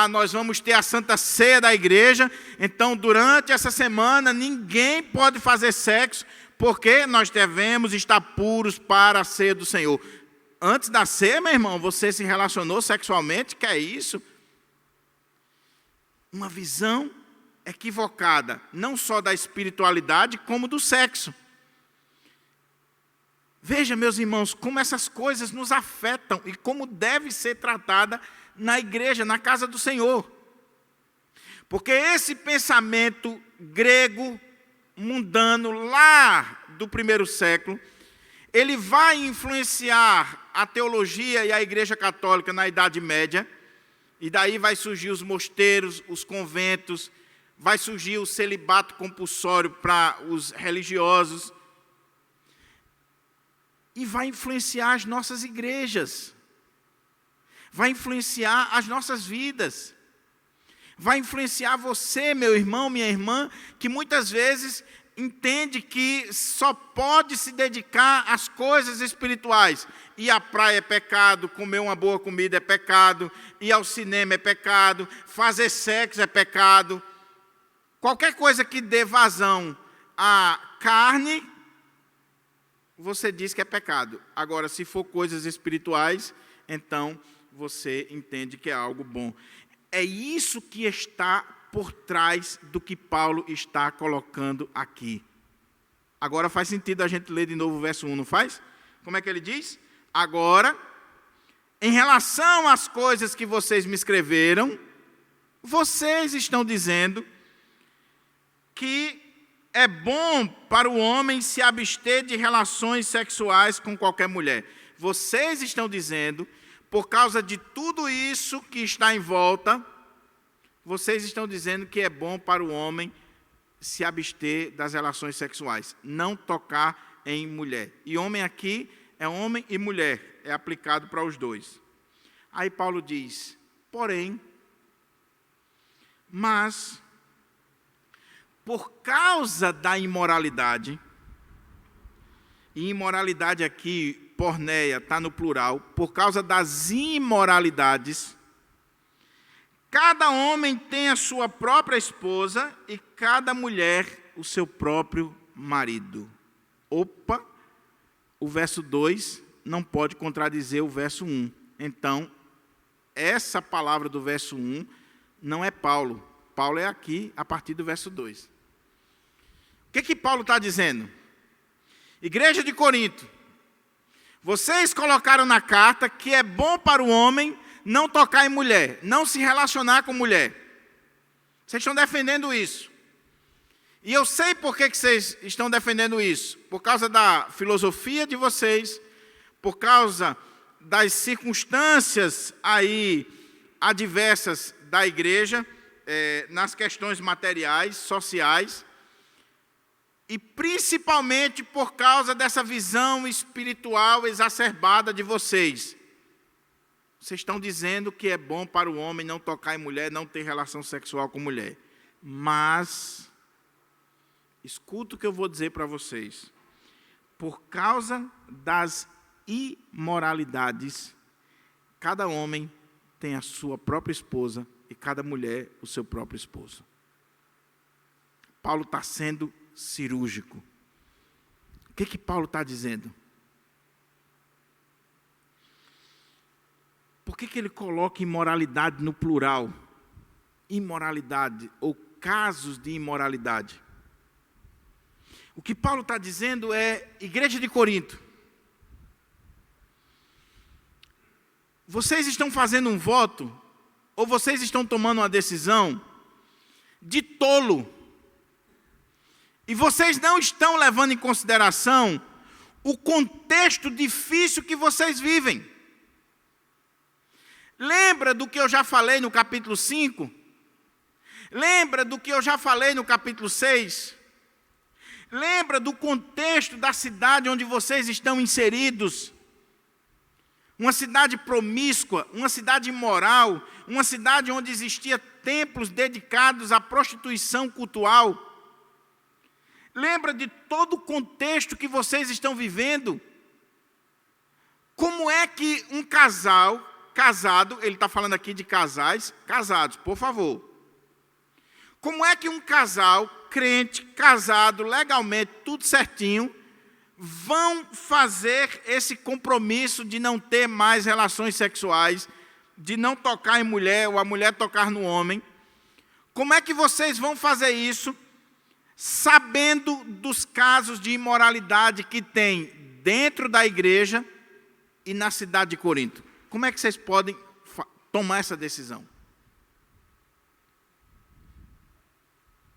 Nós vamos ter a Santa Ceia da igreja, então durante essa semana ninguém pode fazer sexo, porque nós devemos estar puros para a ceia do Senhor. Antes da ceia, meu irmão, você se relacionou sexualmente, que é isso? Uma visão equivocada, não só da espiritualidade, como do sexo. Veja, meus irmãos, como essas coisas nos afetam e como deve ser tratada na igreja, na casa do Senhor. Porque esse pensamento grego, mundano, lá do primeiro século, ele vai influenciar a teologia e a igreja católica na Idade Média, e daí vai surgir os mosteiros, os conventos, vai surgir o celibato compulsório para os religiosos, e vai influenciar as nossas igrejas, vai influenciar as nossas vidas, vai influenciar você, meu irmão, minha irmã, que muitas vezes entende que só pode se dedicar às coisas espirituais. Ir à praia é pecado, comer uma boa comida é pecado, ir ao cinema é pecado, fazer sexo é pecado. Qualquer coisa que dê vazão à carne, você diz que é pecado. Agora, se for coisas espirituais, então você entende que é algo bom. É isso que está por trás do que Paulo está colocando aqui. Agora faz sentido a gente ler de novo o verso 1, não faz? Como é que ele diz? Agora, em relação às coisas que vocês me escreveram, vocês estão dizendo que é bom para o homem se abster de relações sexuais com qualquer mulher. Vocês estão dizendo, por causa de tudo isso que está em volta, vocês estão dizendo que é bom para o homem se abster das relações sexuais, não tocar em mulher. E homem aqui é homem e mulher, é aplicado para os dois. Aí Paulo diz, porém, mas, por causa da imoralidade, e imoralidade aqui, porneia, está no plural, por causa das imoralidades, cada homem tem a sua própria esposa e cada mulher o seu próprio marido. Opa, o verso 2 não pode contradizer o verso 1. Então, essa palavra do verso 1 não é Paulo. Paulo é aqui, a partir do verso 2. O que Paulo está dizendo? Igreja de Corinto, vocês colocaram na carta que é bom para o homem não tocar em mulher, não se relacionar com mulher. Vocês estão defendendo isso. E eu sei por que vocês estão defendendo isso. Por causa da filosofia de vocês, por causa das circunstâncias aí adversas da igreja, nas questões materiais, sociais, e principalmente por causa dessa visão espiritual exacerbada de vocês. Vocês estão dizendo que é bom para o homem não tocar em mulher, não ter relação sexual com mulher. Mas, escuta o que eu vou dizer para vocês. Por causa das imoralidades, cada homem tem a sua própria esposa e cada mulher o seu próprio esposo. Paulo está sendo cirúrgico. O que Paulo está dizendo? Por que ele coloca imoralidade no plural? Imoralidade ou casos de imoralidade. O que Paulo está dizendo é, igreja de Corinto, vocês estão fazendo um voto, ou vocês estão tomando uma decisão de tolo, e vocês não estão levando em consideração o contexto difícil que vocês vivem. Lembra do que eu já falei no capítulo 5? Lembra do que eu já falei no capítulo 6? Lembra do contexto da cidade onde vocês estão inseridos? Uma cidade promíscua, uma cidade imoral, uma cidade onde existia templos dedicados à prostituição cultural. Lembra de todo o contexto que vocês estão vivendo? Como é que um casal casado, ele está falando aqui de casais casados, por favor. Como é que um casal, crente, casado, legalmente, tudo certinho, vão fazer esse compromisso de não ter mais relações sexuais, de não tocar em mulher ou a mulher tocar no homem? Como é que vocês vão fazer isso, sabendo dos casos de imoralidade que tem dentro da igreja e na cidade de Corinto? Como é que vocês podem tomar essa decisão?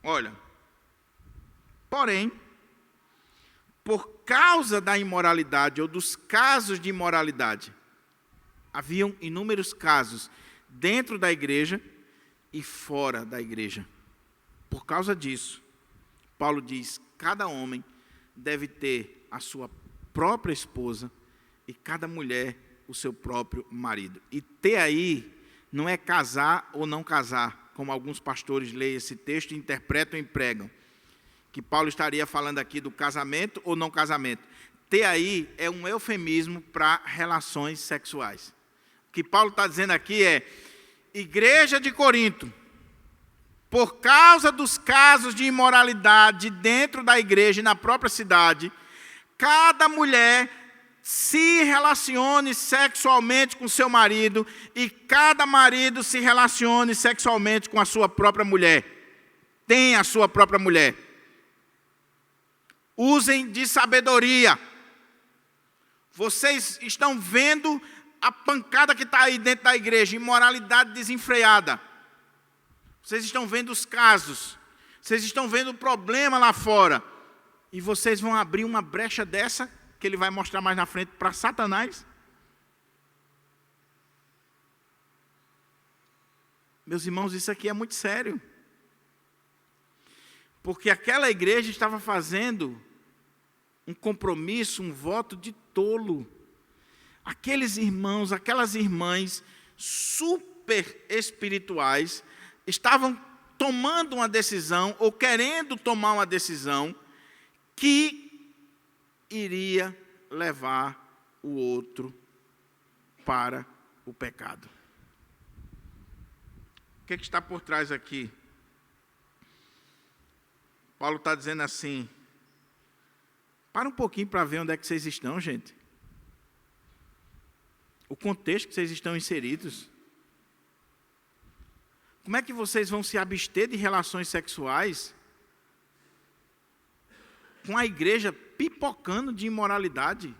Olha, porém, por causa da imoralidade ou dos casos de imoralidade, haviam inúmeros casos dentro da igreja e fora da igreja. Por causa disso, Paulo diz, cada homem deve ter a sua própria esposa e cada mulher o seu próprio marido. E ter aí não é casar ou não casar, como alguns pastores leem esse texto, interpretam e pregam, que Paulo estaria falando aqui do casamento ou não casamento. Ter aí é um eufemismo para relações sexuais. O que Paulo está dizendo aqui é, igreja de Corinto, por causa dos casos de imoralidade dentro da igreja e na própria cidade, cada mulher se relacione sexualmente com seu marido e cada marido se relacione sexualmente com a sua própria mulher. Tenha a sua própria mulher. Usem de sabedoria. Vocês estão vendo a pancada que está aí dentro da igreja, imoralidade desenfreada. Vocês estão vendo os casos. Vocês estão vendo o problema lá fora. E vocês vão abrir uma brecha dessa, que ele vai mostrar mais na frente, para Satanás? Meus irmãos, isso aqui é muito sério. Porque aquela igreja estava fazendo um compromisso, um voto de tolo. Aqueles irmãos, aquelas irmãs super espirituais estavam tomando uma decisão, ou querendo tomar uma decisão, que iria levar o outro para o pecado. O que está por trás aqui? Paulo está dizendo assim, para um pouquinho para ver onde é que vocês estão, gente. O contexto que vocês estão inseridos. Como é que vocês vão se abster de relações sexuais com a igreja pipocando de imoralidade?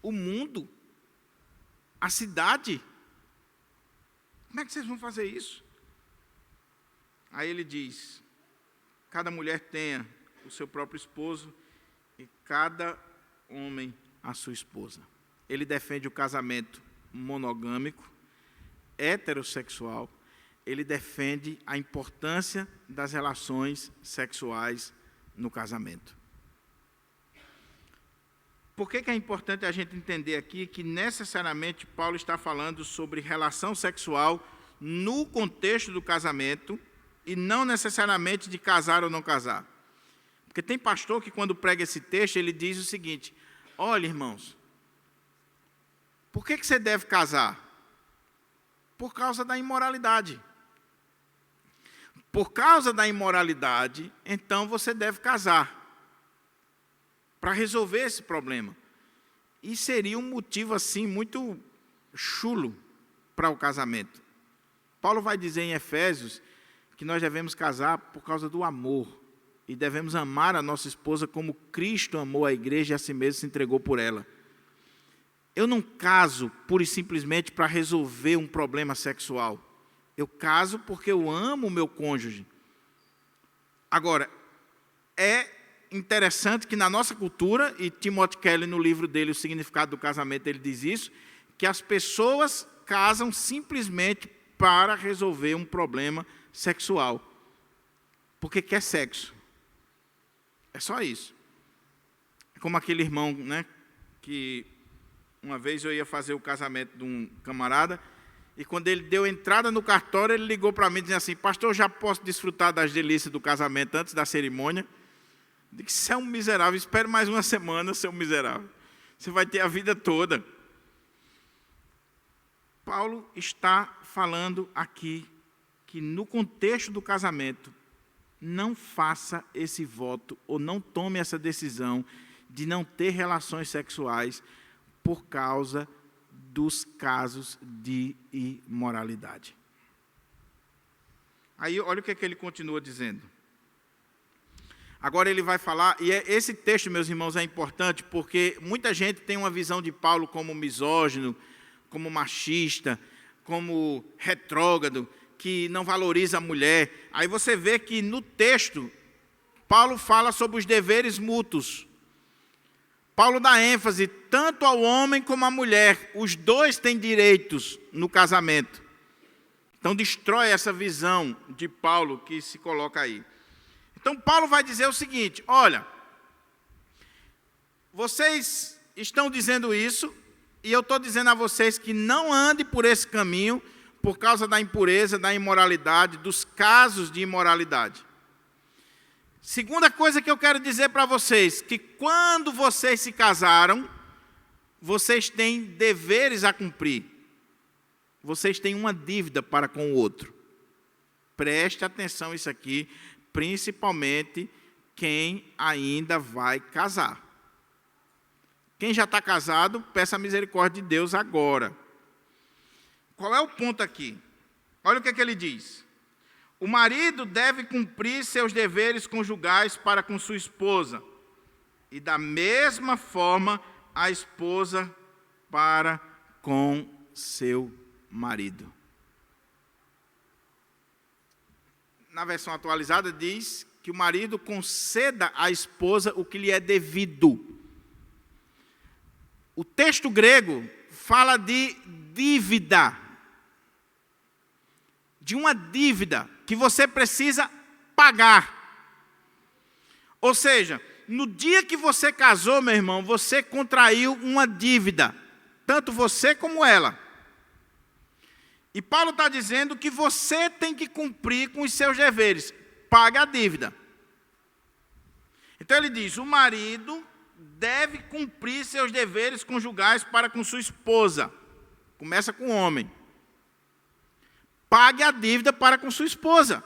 O mundo, a cidade. Como é que vocês vão fazer isso? Aí ele diz, cada mulher tenha o seu próprio esposo e cada homem a sua esposa. Ele defende o casamento monogâmico, heterossexual. Ele defende a importância das relações sexuais no casamento. Por que é importante a gente entender aqui que necessariamente Paulo está falando sobre relação sexual no contexto do casamento e não necessariamente de casar ou não casar? Porque tem pastor que quando prega esse texto, ele diz o seguinte, olha irmãos, por que você deve casar? Por causa da imoralidade. Por causa da imoralidade, então você deve casar. Para resolver esse problema. E seria um motivo assim muito chulo para o casamento. Paulo vai dizer em Efésios que nós devemos casar por causa do amor. E devemos amar a nossa esposa como Cristo amou a igreja e a si mesmo se entregou por ela. Eu não caso pura e simplesmente para resolver um problema sexual. Eu caso porque eu amo o meu cônjuge. Agora, é interessante que na nossa cultura, e Timothy Keller no livro dele, O Significado do Casamento, ele diz isso, que as pessoas casam simplesmente para resolver um problema sexual. Porque quer sexo. É só isso. É como aquele irmão, né, que uma vez eu ia fazer o casamento de um camarada, e quando ele deu entrada no cartório, ele ligou para mim dizendo assim, pastor, já posso desfrutar das delícias do casamento antes da cerimônia? Eu disse, você é um miserável, espere mais uma semana, seu miserável. Você vai ter a vida toda. Paulo está falando aqui que no contexto do casamento, não faça esse voto ou não tome essa decisão de não ter relações sexuais por causa dos casos de imoralidade. Aí, olha o que ele continua dizendo. Agora ele vai falar, e esse texto, meus irmãos, é importante, porque muita gente tem uma visão de Paulo como misógino, como machista, como retrógrado, que não valoriza a mulher. Aí você vê que no texto, Paulo fala sobre os deveres mútuos. Paulo dá ênfase tanto ao homem como à mulher. Os dois têm direitos no casamento. Então destrói essa visão de Paulo que se coloca aí. Então Paulo vai dizer o seguinte, olha, vocês estão dizendo isso, e eu estou dizendo a vocês que não ande por esse caminho por causa da impureza, da imoralidade, dos casos de imoralidade. Segunda coisa que eu quero dizer para vocês, que quando vocês se casaram, vocês têm deveres a cumprir. Vocês têm uma dívida para com o outro. Preste atenção isso aqui, principalmente quem ainda vai casar. Quem já está casado, peça a misericórdia de Deus agora. Qual é o ponto aqui? Olha o que ele diz. O marido deve cumprir seus deveres conjugais para com sua esposa. E da mesma forma, a esposa para com seu marido. Na versão atualizada diz que o marido conceda à esposa o que lhe é devido. O texto grego fala de dívida. De uma dívida que você precisa pagar. Ou seja, no dia que você casou, meu irmão, você contraiu uma dívida. Tanto você como ela. E Paulo está dizendo que você tem que cumprir com os seus deveres. Pague a dívida. Então ele diz, o marido deve cumprir seus deveres conjugais para com sua esposa. Começa com o homem. Pague a dívida para com sua esposa.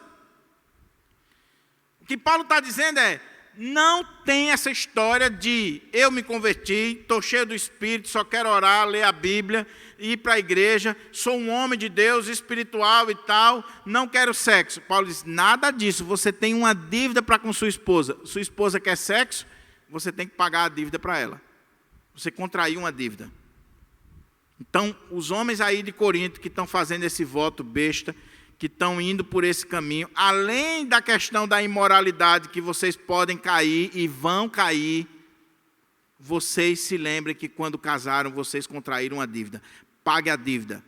O que Paulo está dizendo é, não tem essa história de eu me converti, estou cheio do Espírito, só quero orar, ler a Bíblia, ir para a igreja, sou um homem de Deus, espiritual e tal, não quero sexo. Paulo diz, nada disso, você tem uma dívida para com sua esposa quer sexo, você tem que pagar a dívida para ela. Você contraiu uma dívida. Então, os homens aí de Corinto que estão fazendo esse voto besta, que estão indo por esse caminho, além da questão da imoralidade que vocês podem cair e vão cair, vocês se lembrem que quando casaram, vocês contraíram uma dívida. Pague a dívida.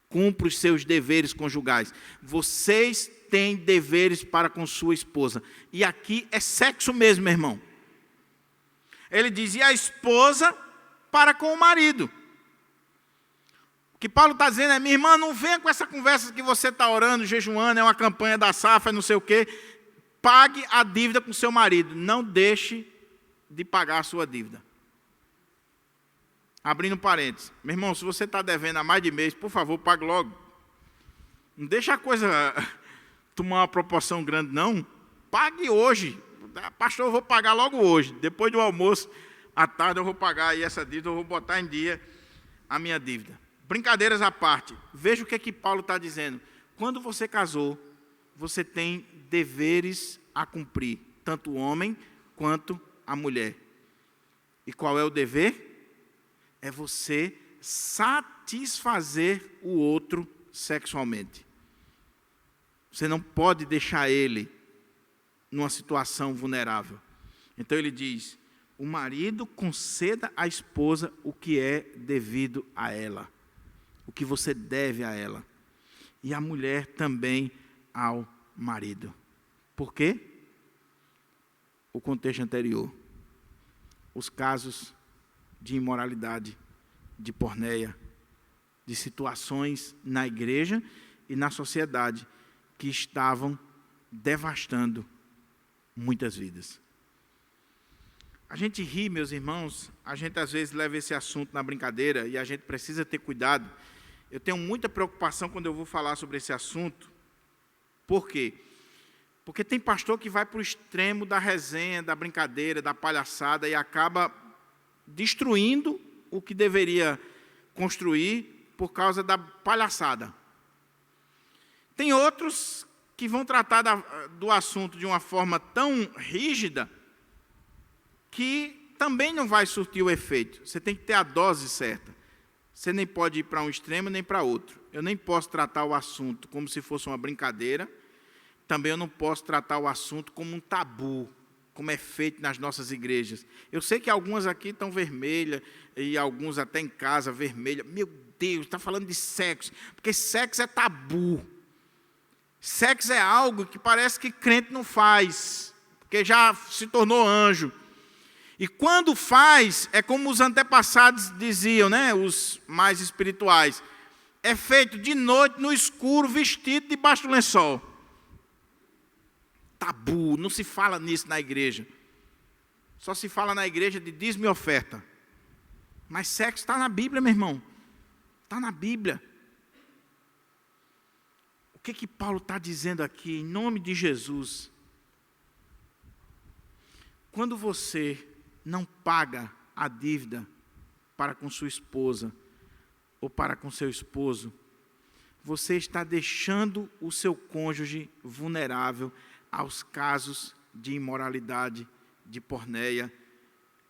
Cumpra os seus deveres conjugais. Vocês têm deveres para com sua esposa. E aqui é sexo mesmo, meu irmão. Ele diz, e a esposa para com o marido. O que Paulo está dizendo é, minha irmã, não venha com essa conversa que você está orando, jejuando, é uma campanha da safra, não sei o quê. Pague a dívida com seu marido. Não deixe de pagar a sua dívida. Abrindo parênteses. Meu irmão, se você está devendo há mais de mês, por favor, pague logo. Não deixa a coisa tomar uma proporção grande, não. Pague hoje. Pastor, eu vou pagar logo hoje. Depois do almoço, à tarde, eu vou pagar aí essa dívida, eu vou botar em dia a minha dívida. Brincadeiras à parte, veja o que Paulo está dizendo. Quando você casou, você tem deveres a cumprir, tanto o homem quanto a mulher. E qual é o dever? É você satisfazer o outro sexualmente. Você não pode deixar ele numa situação vulnerável. Então ele diz, o marido conceda à esposa o que é devido a ela. O que você deve a ela. E a mulher também ao marido. Por quê? O contexto anterior. Os casos de imoralidade, de porneia, de situações na igreja e na sociedade que estavam devastando muitas vidas. A gente ri, meus irmãos, a gente às vezes leva esse assunto na brincadeira e a gente precisa ter cuidado. Eu tenho muita preocupação quando eu vou falar sobre esse assunto. Por quê? Porque tem pastor que vai para o extremo da resenha, da brincadeira, da palhaçada e acaba destruindo o que deveria construir por causa da palhaçada. Tem outros que vão tratar do assunto de uma forma tão rígida que também não vai surtir o efeito. Você tem que ter a dose certa. Você nem pode ir para um extremo nem para outro. Eu nem posso tratar o assunto como se fosse uma brincadeira. Também eu não posso tratar o assunto como um tabu, como é feito nas nossas igrejas. Eu sei que algumas aqui estão vermelhas, e alguns até em casa vermelha. Meu Deus, está falando de sexo, porque sexo é tabu. Sexo é algo que parece que crente não faz, porque já se tornou anjo. E quando faz, é como os antepassados diziam, né, os mais espirituais, é feito de noite, no escuro, vestido debaixo do lençol. Tabu, não se fala nisso na igreja. Só se fala na igreja de dízimo e oferta. Mas sexo está na Bíblia, meu irmão. Está na Bíblia. O que Paulo está dizendo aqui, em nome de Jesus? Quando você não paga a dívida para com sua esposa ou para com seu esposo, você está deixando o seu cônjuge vulnerável aos casos de imoralidade, de porneia,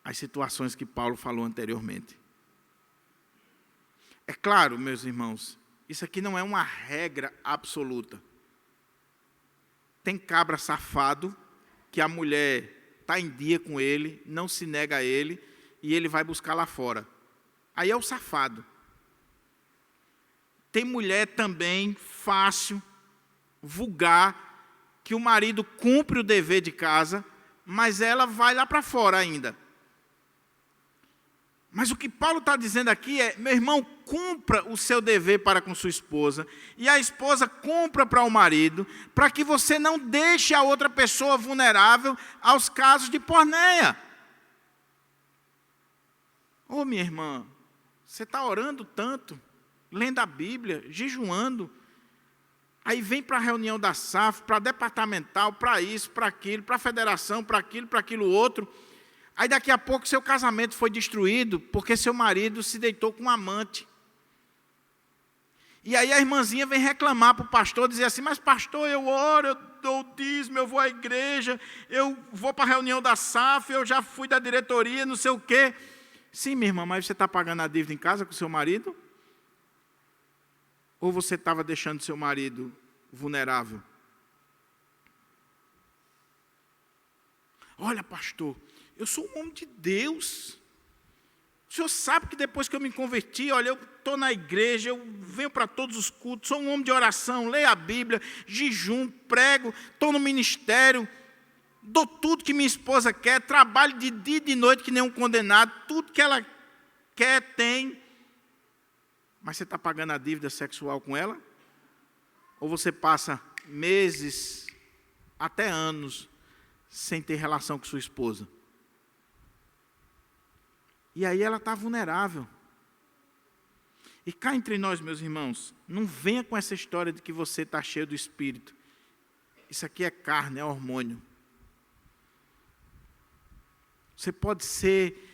as situações que Paulo falou anteriormente. É claro, meus irmãos, isso aqui não é uma regra absoluta. Tem cabra safado que a mulher está em dia com ele, não se nega a ele, e ele vai buscar lá fora. Aí é o safado. Tem mulher também fácil, vulgar, que o marido cumpre o dever de casa, mas ela vai lá para fora ainda. Mas o que Paulo está dizendo aqui é, meu irmão, cumpra o seu dever para com sua esposa, e a esposa cumpra para o marido, para que você não deixe a outra pessoa vulnerável aos casos de porneia. Ô, minha irmã, você está orando tanto, lendo a Bíblia, jejuando, aí vem para a reunião da SAF, para a departamental, para isso, para aquilo, para a federação, para aquilo outro. Aí daqui a pouco seu casamento foi destruído porque seu marido se deitou com um amante. E aí a irmãzinha vem reclamar para o pastor, dizer assim, mas pastor, eu oro, eu dou o dízimo, eu vou à igreja, eu vou para a reunião da SAF, eu já fui da diretoria, não sei o quê. Sim, minha irmã, mas você está pagando a dívida em casa com seu marido? Ou você estava deixando seu marido vulnerável? Olha, pastor, eu sou um homem de Deus. O senhor sabe que depois que eu me converti, olha, eu estou na igreja, eu venho para todos os cultos, sou um homem de oração, leio a Bíblia, jejum, prego, estou no ministério, dou tudo que minha esposa quer, trabalho de dia e de noite que nem um condenado, tudo que ela quer, tem. Mas você está pagando a dívida sexual com ela? Ou você passa meses, até anos, sem ter relação com sua esposa? E aí ela está vulnerável. E cá entre nós, meus irmãos, não venha com essa história de que você está cheio do Espírito. Isso aqui é carne, é hormônio. Você pode ser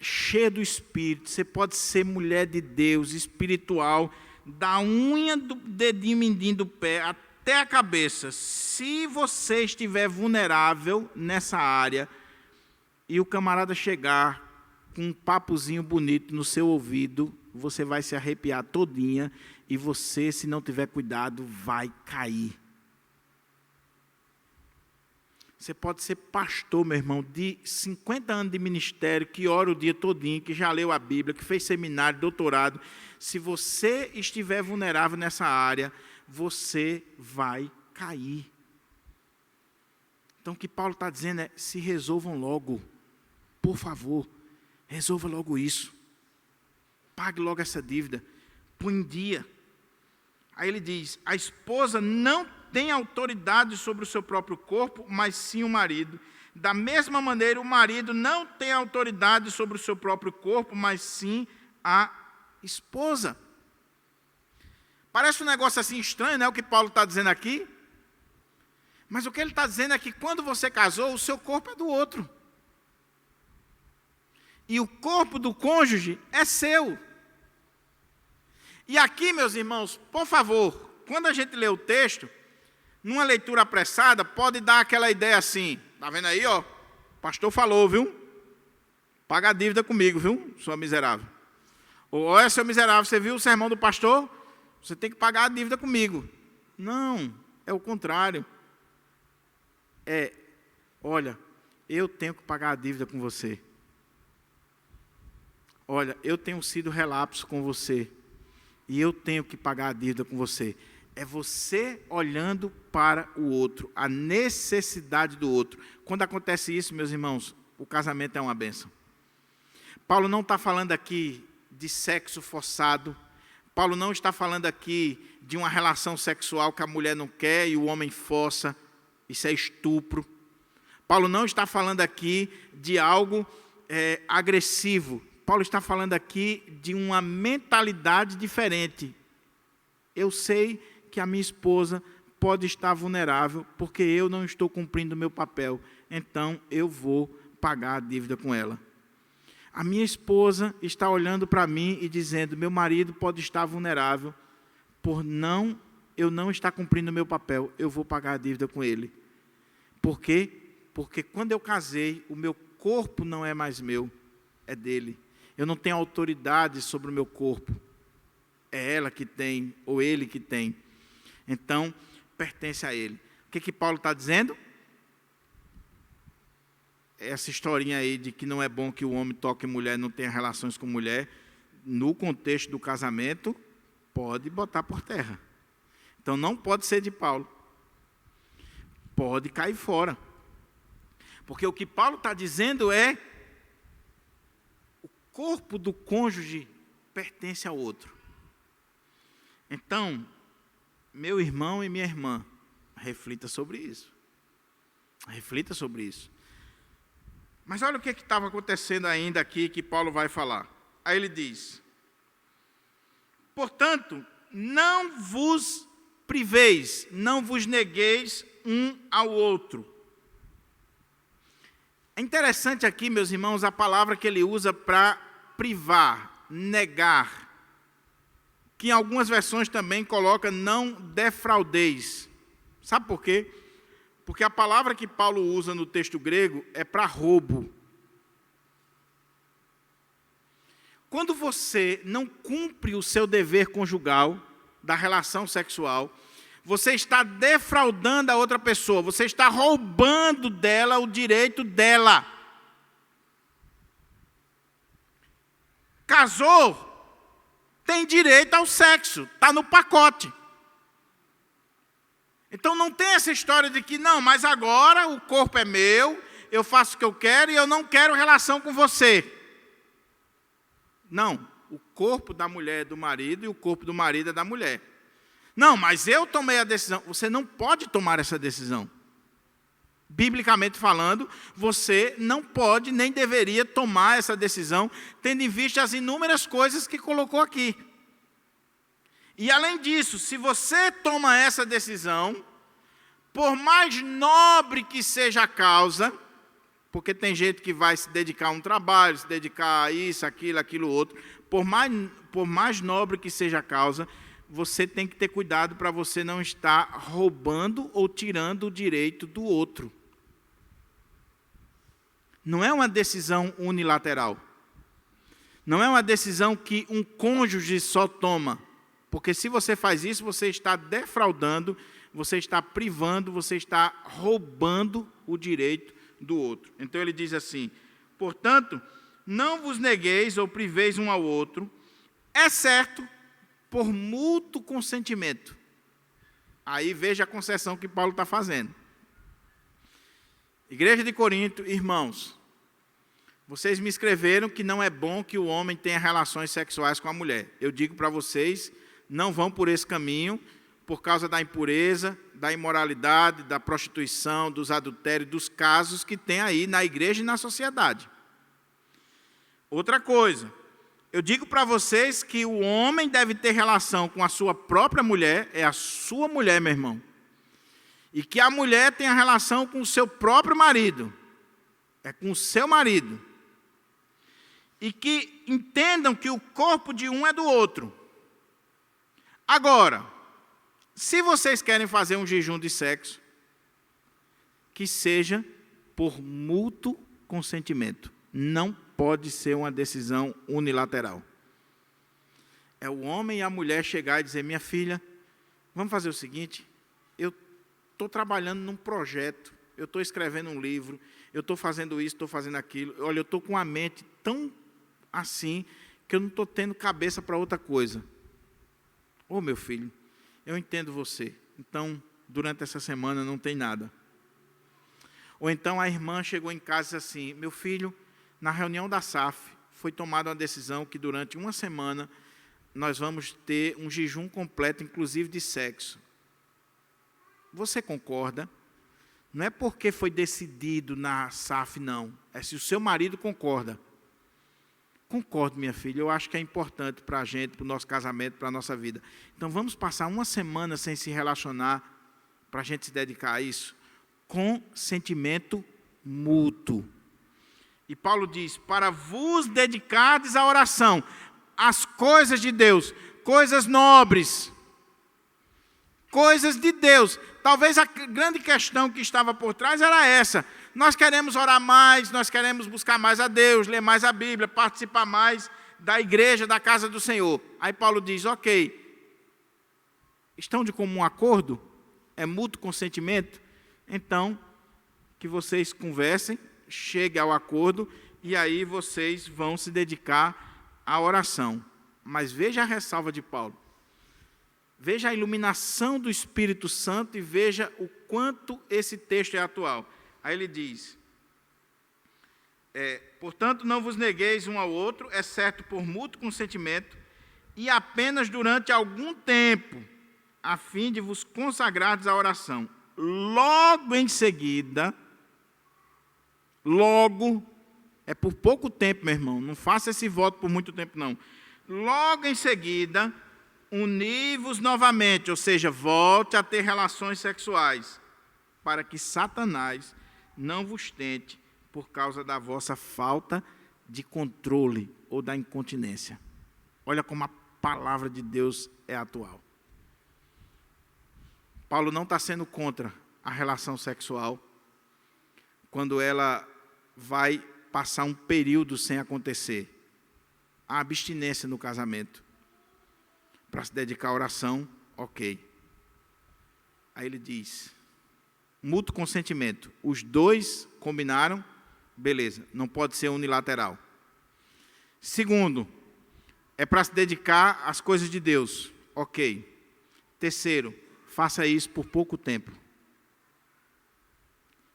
cheio do Espírito, você pode ser mulher de Deus, espiritual, da unha do dedinho mindinho do pé até a cabeça. Se você estiver vulnerável nessa área e o camarada chegar com um papozinho bonito no seu ouvido, você vai se arrepiar todinha e você, se não tiver cuidado, vai cair. Você pode ser pastor, meu irmão, de 50 anos de ministério, que ora o dia todinho, que já leu a Bíblia, que fez seminário, doutorado. Se você estiver vulnerável nessa área, você vai cair. Então, o que Paulo está dizendo é, se resolvam logo. Por favor, resolva logo isso. Pague logo essa dívida. Põe em dia. Aí ele diz, a esposa não tem autoridade sobre o seu próprio corpo, mas sim o marido. Da mesma maneira, o marido não tem autoridade sobre o seu próprio corpo, mas sim a esposa. Parece um negócio assim estranho, né? O que Paulo está dizendo aqui. Mas o que ele está dizendo é que quando você casou, o seu corpo é do outro. E o corpo do cônjuge é seu. E aqui, meus irmãos, por favor, quando a gente lê o texto, numa leitura apressada, pode dar aquela ideia assim, está vendo aí, ó? O pastor falou, viu? Paga a dívida comigo, viu, sua miserável. Ou, olha, seu miserável, você viu o sermão do pastor? Você tem que pagar a dívida comigo. Não, é o contrário. Olha, eu tenho que pagar a dívida com você. Olha, eu tenho sido relapso com você. E eu tenho que pagar a dívida com você. É você olhando para o outro, a necessidade do outro. Quando acontece isso, meus irmãos, o casamento é uma bênção. Paulo não está falando aqui de sexo forçado. Paulo não está falando aqui de uma relação sexual que a mulher não quer e o homem força. Isso é estupro. Paulo não está falando aqui de algo agressivo. Paulo está falando aqui de uma mentalidade diferente. Eu sei que a minha esposa pode estar vulnerável porque eu não estou cumprindo o meu papel. Então, eu vou pagar a dívida com ela. A minha esposa está olhando para mim e dizendo, meu marido pode estar vulnerável por eu não estar cumprindo o meu papel, eu vou pagar a dívida com ele. Por quê? Porque quando eu casei, o meu corpo não é mais meu, é dele. Eu não tenho autoridade sobre o meu corpo. É ela que tem, ou ele que tem. Então, pertence a ele. O que Paulo está dizendo? Essa historinha aí de que não é bom que o homem toque mulher, não tenha relações com mulher, no contexto do casamento, pode botar por terra. Então, não pode ser de Paulo. Pode cair fora. Porque o que Paulo está dizendo é, o corpo do cônjuge pertence ao outro. Então, meu irmão e minha irmã, reflita sobre isso. Reflita sobre isso. Mas olha o que estava acontecendo ainda aqui, que Paulo vai falar. Aí ele diz, portanto, não vos priveis, não vos negueis um ao outro. É interessante aqui, meus irmãos, a palavra que ele usa para privar, negar, que em algumas versões também coloca não defraudeis. Sabe por quê? Porque a palavra que Paulo usa no texto grego é para roubo. Quando você não cumpre o seu dever conjugal, da relação sexual, você está defraudando a outra pessoa, você está roubando dela o direito dela. Casou, tem direito ao sexo, está no pacote. Então não tem essa história de que, não, mas agora o corpo é meu, eu faço o que eu quero e eu não quero relação com você. Não, o corpo da mulher é do marido e o corpo do marido é da mulher. Não, mas eu tomei a decisão. Você não pode tomar essa decisão. Biblicamente falando, você não pode nem deveria tomar essa decisão, tendo em vista as inúmeras coisas que colocou aqui. E além disso, se você toma essa decisão, por mais nobre que seja a causa, porque tem gente que vai se dedicar a um trabalho, se dedicar a isso, aquilo, outro, por mais nobre que seja a causa, você tem que ter cuidado para você não estar roubando ou tirando o direito do outro. Não é uma decisão unilateral. Não é uma decisão que um cônjuge só toma. Porque se você faz isso, você está defraudando, você está privando, você está roubando o direito do outro. Então ele diz assim, portanto, não vos negueis ou priveis um ao outro, exceto por mútuo consentimento. Aí veja a concessão que Paulo está fazendo. Igreja de Corinto, irmãos, vocês me escreveram que não é bom que o homem tenha relações sexuais com a mulher. Eu digo para vocês, não vão por esse caminho, por causa da impureza, da imoralidade, da prostituição, dos adultérios, dos casos que tem aí na igreja e na sociedade. Outra coisa, eu digo para vocês que o homem deve ter relação com a sua própria mulher, é a sua mulher, meu irmão. E que a mulher tenha relação com o seu próprio marido, é com o seu marido. E que entendam que o corpo de um é do outro. Agora, se vocês querem fazer um jejum de sexo, que seja por mútuo consentimento. Não pode ser uma decisão unilateral. É o homem e a mulher chegar e dizer, minha filha, vamos fazer o seguinte, eu estou trabalhando num projeto, eu estou escrevendo um livro, eu estou fazendo isso, estou fazendo aquilo, olha, eu estou com a mente tão assim, que eu não estou tendo cabeça para outra coisa. Ô, meu filho, eu entendo você, então, durante essa semana não tem nada. Ou então a irmã chegou em casa e disse assim, meu filho, na reunião da SAF, foi tomada uma decisão que durante uma semana nós vamos ter um jejum completo, inclusive de sexo. Você concorda? Não é porque foi decidido na SAF, não. É se o seu marido concorda. Concordo, minha filha, eu acho que é importante para a gente, para o nosso casamento, para a nossa vida. Então, vamos passar uma semana sem se relacionar, para a gente se dedicar a isso, com sentimento mútuo. E Paulo diz, para vos dedicardes à oração, às coisas de Deus, coisas nobres, coisas de Deus. Talvez a grande questão que estava por trás era essa. Nós queremos orar mais, nós queremos buscar mais a Deus, ler mais a Bíblia, participar mais da igreja, da casa do Senhor. Aí Paulo diz, ok, estão de comum acordo? É mútuo consentimento? Então, que vocês conversem, cheguem ao acordo, e aí vocês vão se dedicar à oração. Mas veja a ressalva de Paulo. Veja a iluminação do Espírito Santo e veja o quanto esse texto é atual. Aí ele diz, portanto, não vos negueis um ao outro, exceto por mútuo consentimento, e apenas durante algum tempo, a fim de vos consagrardes à oração. Logo em seguida, é por pouco tempo, meu irmão, não faça esse voto por muito tempo, não. Logo em seguida, uni-vos novamente, ou seja, volte a ter relações sexuais, para que Satanás não vos tente por causa da vossa falta de controle ou da incontinência. Olha como a palavra de Deus é atual. Paulo não está sendo contra a relação sexual quando ela vai passar um período sem acontecer. A abstinência no casamento. Para se dedicar à oração, ok. Aí ele diz, mútuo consentimento. Os dois combinaram, beleza, não pode ser unilateral. Segundo, é para se dedicar às coisas de Deus, ok. Terceiro, faça isso por pouco tempo.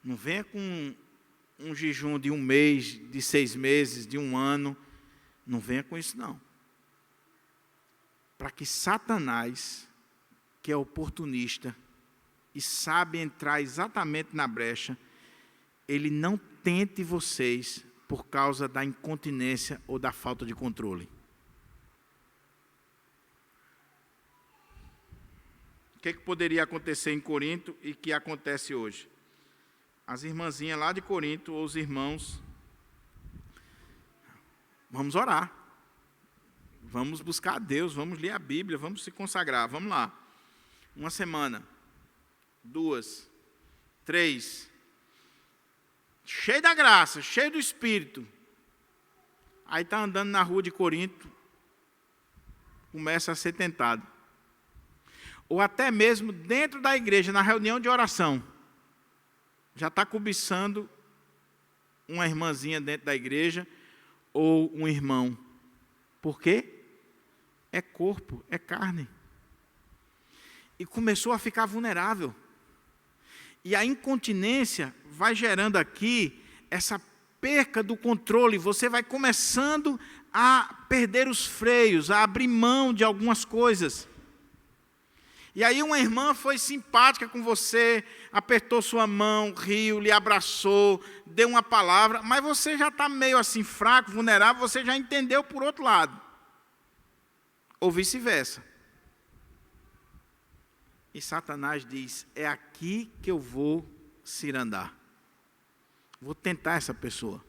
Não venha com um jejum de 1 mês, de 6 meses, de 1 ano. Não venha com isso, não. Para que Satanás, que é oportunista e sabe entrar exatamente na brecha, ele não tente vocês por causa da incontinência ou da falta de controle. O que poderia acontecer em Corinto e que acontece hoje? As irmãzinhas lá de Corinto, ou os irmãos, vamos orar. Vamos buscar a Deus, vamos ler a Bíblia, vamos se consagrar. Vamos lá. 1 semana, 2, 3. Cheio da graça, cheio do Espírito. Aí está andando na rua de Corinto, começa a ser tentado. Ou até mesmo dentro da igreja, na reunião de oração. Já está cobiçando uma irmãzinha dentro da igreja ou um irmão. Por quê? É corpo, é carne. E começou a ficar vulnerável. E a incontinência vai gerando aqui essa perca do controle. Você vai começando a perder os freios, a abrir mão de algumas coisas. E aí uma irmã foi simpática com você, apertou sua mão, riu, lhe abraçou, deu uma palavra, mas você já está meio assim fraco, vulnerável, você já entendeu por outro lado. Ou vice-versa. E Satanás diz, é aqui que eu vou cirandar. Vou tentar essa pessoa.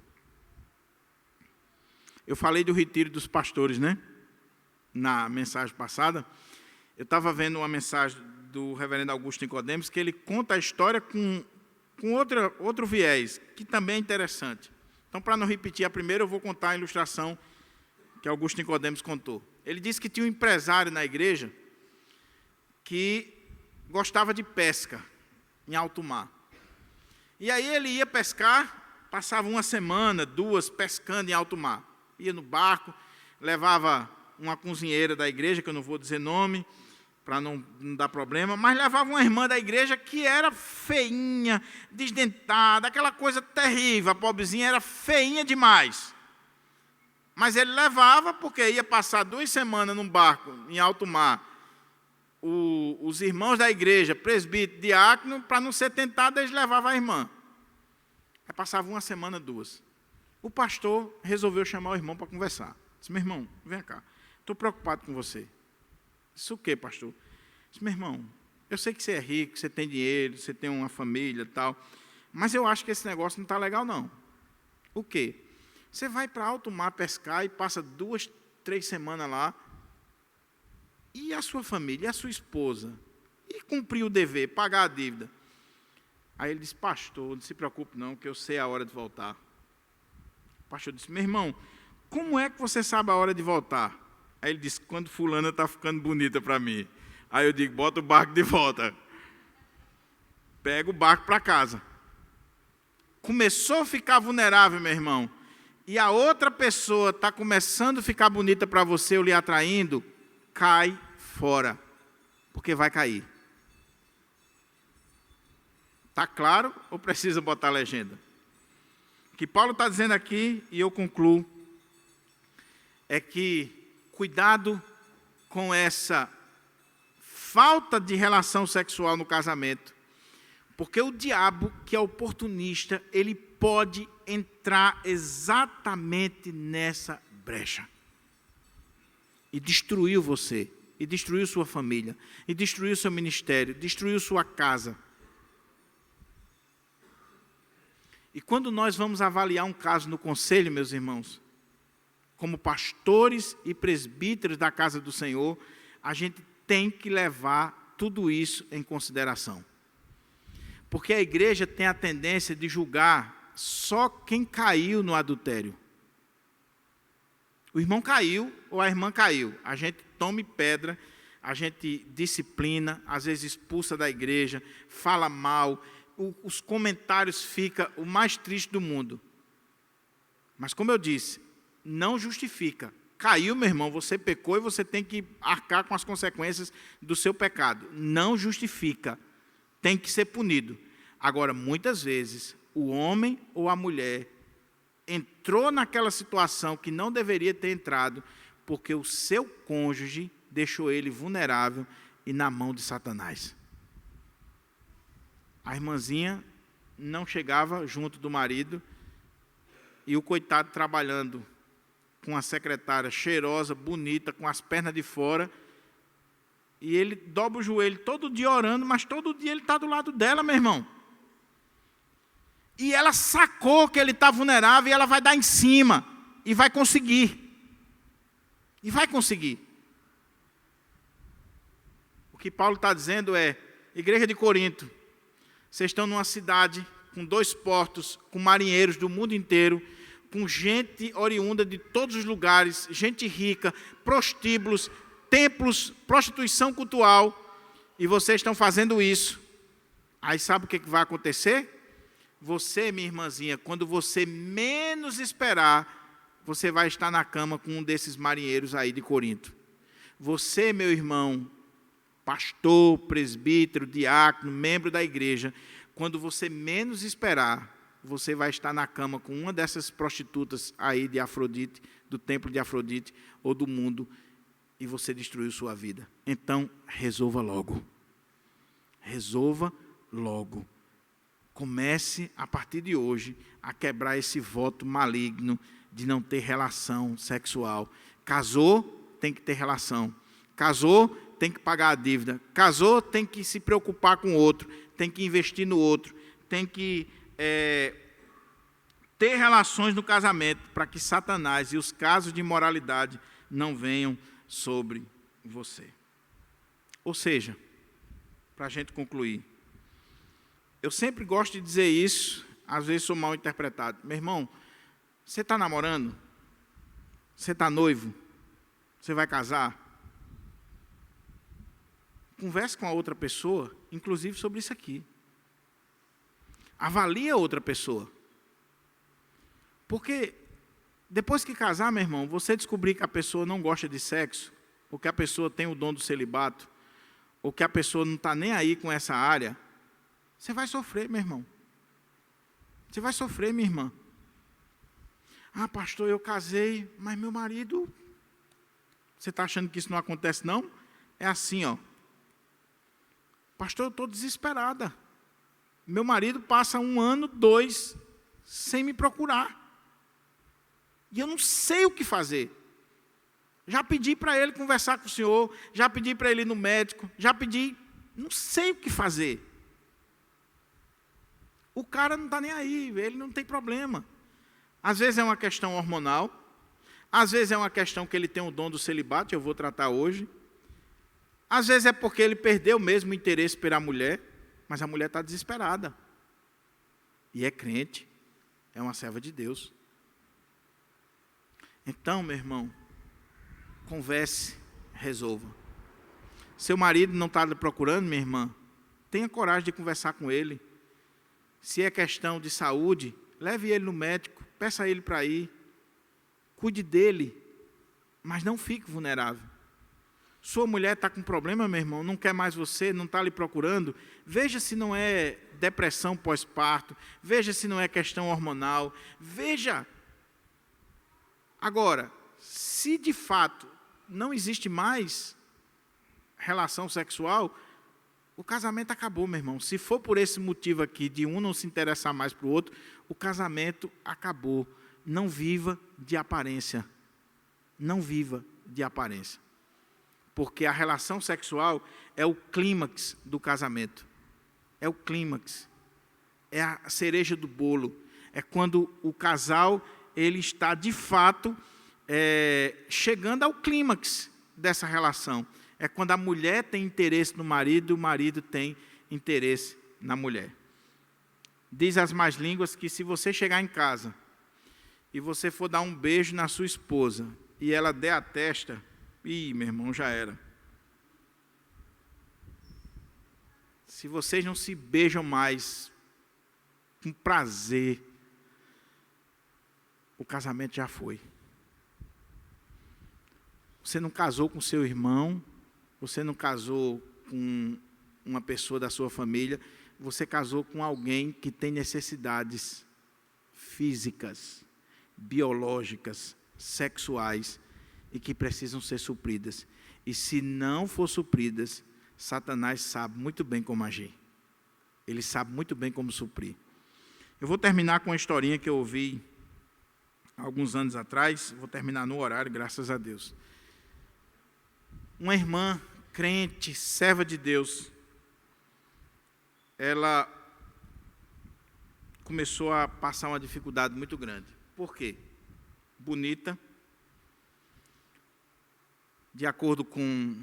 Eu falei do retiro dos pastores, né? Na mensagem passada. Eu estava vendo uma mensagem do reverendo Augusto Nicodemos, que ele conta a história com outro viés, que também é interessante. Então, para não repetir a primeira, eu vou contar a ilustração que Augusto Nicodemos contou. Ele disse que tinha um empresário na igreja que gostava de pesca em alto mar. E aí ele ia pescar, passava 1 semana, 2, pescando em alto mar. Ia no barco, levava uma cozinheira da igreja, que eu não vou dizer nome, para não dar problema, mas levava uma irmã da igreja que era feinha, desdentada, aquela coisa terrível, a pobrezinha era feinha demais. Mas ele levava, porque ia passar 2 semanas num barco, em alto mar, os irmãos da igreja, presbítero, diácono, para não ser tentado, eles levavam a irmã. Aí passava 1 semana, 2. O pastor resolveu chamar o irmão para conversar. Disse, meu irmão, vem cá, estou preocupado com você. Disse, o quê, pastor? Disse, meu irmão, eu sei que você é rico, você tem dinheiro, você tem uma família e tal, mas eu acho que esse negócio não está legal, não. O quê? Você vai para alto mar pescar e passa 2, 3 semanas lá. E a sua família, e a sua esposa? E cumprir o dever, pagar a dívida? Aí ele disse, pastor, não se preocupe não, que eu sei a hora de voltar. O pastor disse, meu irmão, como é que você sabe a hora de voltar? Aí ele disse, quando fulana está ficando bonita para mim. Aí eu digo, bota o barco de volta. Pega o barco para casa. Começou a ficar vulnerável, meu irmão, e a outra pessoa está começando a ficar bonita para você, ou lhe atraindo, cai fora, porque vai cair. Está claro ou precisa botar a legenda? O que Paulo está dizendo aqui, e eu concluo, é que cuidado com essa falta de relação sexual no casamento, porque o diabo, que é oportunista, ele pode entrar exatamente nessa brecha e destruir você, e destruir sua família, e destruir seu ministério, destruir sua casa. E quando nós vamos avaliar um caso no conselho, meus irmãos, como pastores e presbíteros da casa do Senhor, a gente tem que levar tudo isso em consideração. Porque a igreja tem a tendência de julgar só quem caiu no adultério. O irmão caiu ou a irmã caiu. A gente tome pedra, a gente disciplina, às vezes expulsa da igreja, fala mal, os comentários ficam o mais triste do mundo. Mas como eu disse, não justifica. Caiu, meu irmão, você pecou e você tem que arcar com as consequências do seu pecado. Não justifica. Tem que ser punido. Agora, muitas vezes, o homem ou a mulher entrou naquela situação que não deveria ter entrado, porque o seu cônjuge deixou ele vulnerável e na mão de Satanás. A irmãzinha não chegava junto do marido e o coitado trabalhando com a secretária cheirosa, bonita, com as pernas de fora, e ele dobra o joelho todo dia orando, mas todo dia ele está do lado dela, meu irmão. E ela sacou que ele está vulnerável e ela vai dar em cima. E vai conseguir. E vai conseguir. O que Paulo está dizendo é, igreja de Corinto, vocês estão numa cidade com 2 portos, com marinheiros do mundo inteiro, com gente oriunda de todos os lugares, gente rica, prostíbulos, templos, prostituição cultural, e vocês estão fazendo isso. Aí sabe o que vai acontecer? Você, minha irmãzinha, quando você menos esperar, você vai estar na cama com um desses marinheiros aí de Corinto. Você, meu irmão, pastor, presbítero, diácono, membro da igreja, quando você menos esperar, você vai estar na cama com uma dessas prostitutas aí de Afrodite, do templo de Afrodite, ou do mundo, e você destruiu sua vida. Então, resolva logo. Resolva logo. Comece, a partir de hoje, a quebrar esse voto maligno de não ter relação sexual. Casou, tem que ter relação. Casou, tem que pagar a dívida. Casou, tem que se preocupar com o outro. Tem que investir no outro. Tem que ter relações no casamento para que Satanás e os casos de imoralidade não venham sobre você. Ou seja, para a gente concluir, eu sempre gosto de dizer isso, às vezes sou mal interpretado. Meu irmão, você está namorando? Você está noivo? Você vai casar? Converse com a outra pessoa, inclusive sobre isso aqui. Avalie a outra pessoa. Porque depois que casar, meu irmão, você descobrir que a pessoa não gosta de sexo, ou que a pessoa tem o dom do celibato, ou que a pessoa não está nem aí com essa área, você vai sofrer, meu irmão. Você vai sofrer, minha irmã. Ah, pastor, eu casei, mas meu marido... Você está achando que isso não acontece, não? É assim, ó. Pastor, eu estou desesperada. Meu marido passa 1 ano, 2, sem me procurar. E eu não sei o que fazer. Já pedi para ele conversar com o senhor, já pedi para ele ir no médico, já pedi... Não sei o que fazer. O cara não está nem aí, ele não tem problema. Às vezes é uma questão hormonal, às vezes é uma questão que ele tem o dom do celibato, eu vou tratar hoje. Às vezes é porque ele perdeu mesmo o interesse pela mulher, mas a mulher está desesperada. E é crente, é uma serva de Deus. Então, meu irmão, converse, resolva. Seu marido não está lhe procurando, minha irmã, tenha coragem de conversar com ele. Se é questão de saúde, leve ele no médico, peça a ele para ir. Cuide dele, mas não fique vulnerável. Sua mulher está com problema, meu irmão, não quer mais você, não está lhe procurando. Veja se não é depressão pós-parto, veja se não é questão hormonal, veja. Agora, se de fato não existe mais relação sexual, o casamento acabou, meu irmão. Se for por esse motivo aqui, de um não se interessar mais para o outro, o casamento acabou. Não viva de aparência. Não viva de aparência. Porque a relação sexual é o clímax do casamento. É o clímax. É a cereja do bolo. É quando o casal ele está, de fato, chegando ao clímax dessa relação. É quando a mulher tem interesse no marido e o marido tem interesse na mulher. Diz as más línguas que se você chegar em casa e você for dar um beijo na sua esposa e ela der a testa, meu irmão, já era. Se vocês não se beijam mais com prazer, o casamento já foi. Você não casou com seu irmão, você não casou com uma pessoa da sua família, você casou com alguém que tem necessidades físicas, biológicas, sexuais e que precisam ser supridas. E se não for supridas, Satanás sabe muito bem como agir. Ele sabe muito bem como suprir. Eu vou terminar com uma historinha que eu ouvi alguns anos atrás, vou terminar no horário, graças a Deus. Uma irmã crente, serva de Deus, ela começou a passar uma dificuldade muito grande. Por quê? Bonita, de acordo com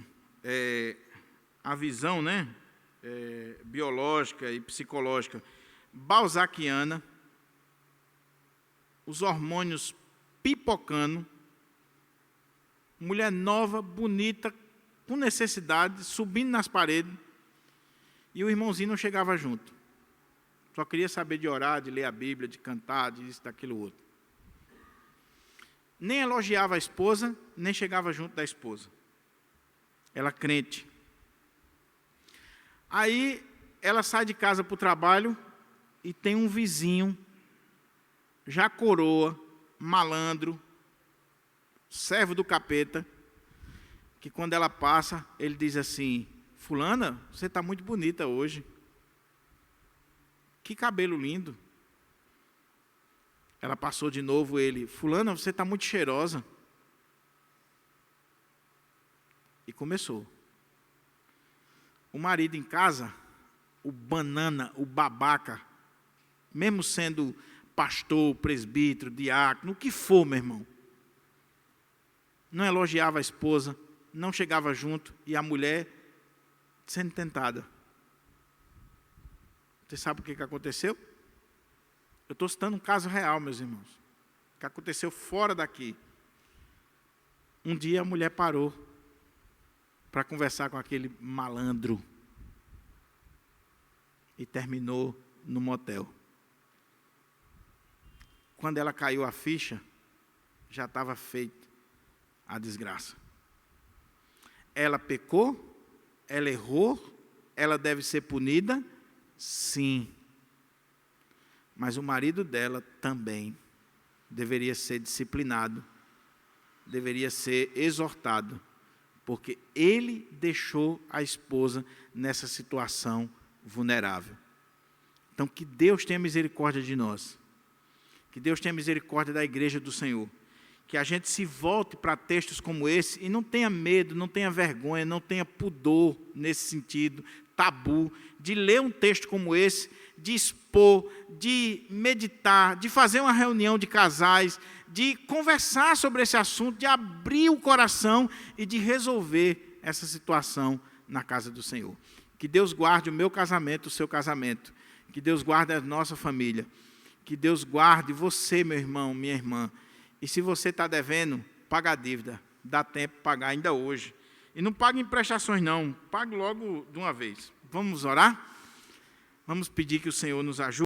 a visão, biológica e psicológica balzaquiana, os hormônios pipocando, mulher nova, bonita, com necessidade, subindo nas paredes, e o irmãozinho não chegava junto. Só queria saber de orar, de ler a Bíblia, de cantar, de isso, daquilo outro. Nem elogiava a esposa, nem chegava junto da esposa. Ela crente. Aí, ela sai de casa para o trabalho e tem um vizinho, já coroa, malandro, servo do capeta, que quando ela passa, ele diz assim: fulana, você está muito bonita hoje. Que cabelo lindo. Ela passou de novo, ele: fulana, você está muito cheirosa. E começou. O marido em casa, o banana, o babaca, mesmo sendo pastor, presbítero, diácono, o que for, meu irmão, não elogiava a esposa, não chegava junto, e a mulher sendo tentada. Você sabe o que aconteceu? Eu estou citando um caso real, meus irmãos, que aconteceu fora daqui. Um dia a mulher parou para conversar com aquele malandro e terminou no motel. Quando ela caiu a ficha, já estava feita a desgraça. Ela pecou, ela errou, ela deve ser punida, sim. Mas o marido dela também deveria ser disciplinado, deveria ser exortado, porque ele deixou a esposa nessa situação vulnerável. Então, que Deus tenha misericórdia de nós. Que Deus tenha misericórdia da igreja do Senhor. Que a gente se volte para textos como esse e não tenha medo, não tenha vergonha, não tenha pudor nesse sentido. tabu, de ler um texto como esse, de expor, de meditar, de fazer uma reunião de casais, de conversar sobre esse assunto, de abrir o coração e de resolver essa situação na casa do Senhor. Que Deus guarde o meu casamento, o seu casamento. Que Deus guarde a nossa família. Que Deus guarde você, meu irmão, minha irmã. E se você está devendo, paga a dívida. Dá tempo de pagar ainda hoje. E não pague em prestações, não. Pague logo de uma vez. Vamos orar? Vamos pedir que o Senhor nos ajude.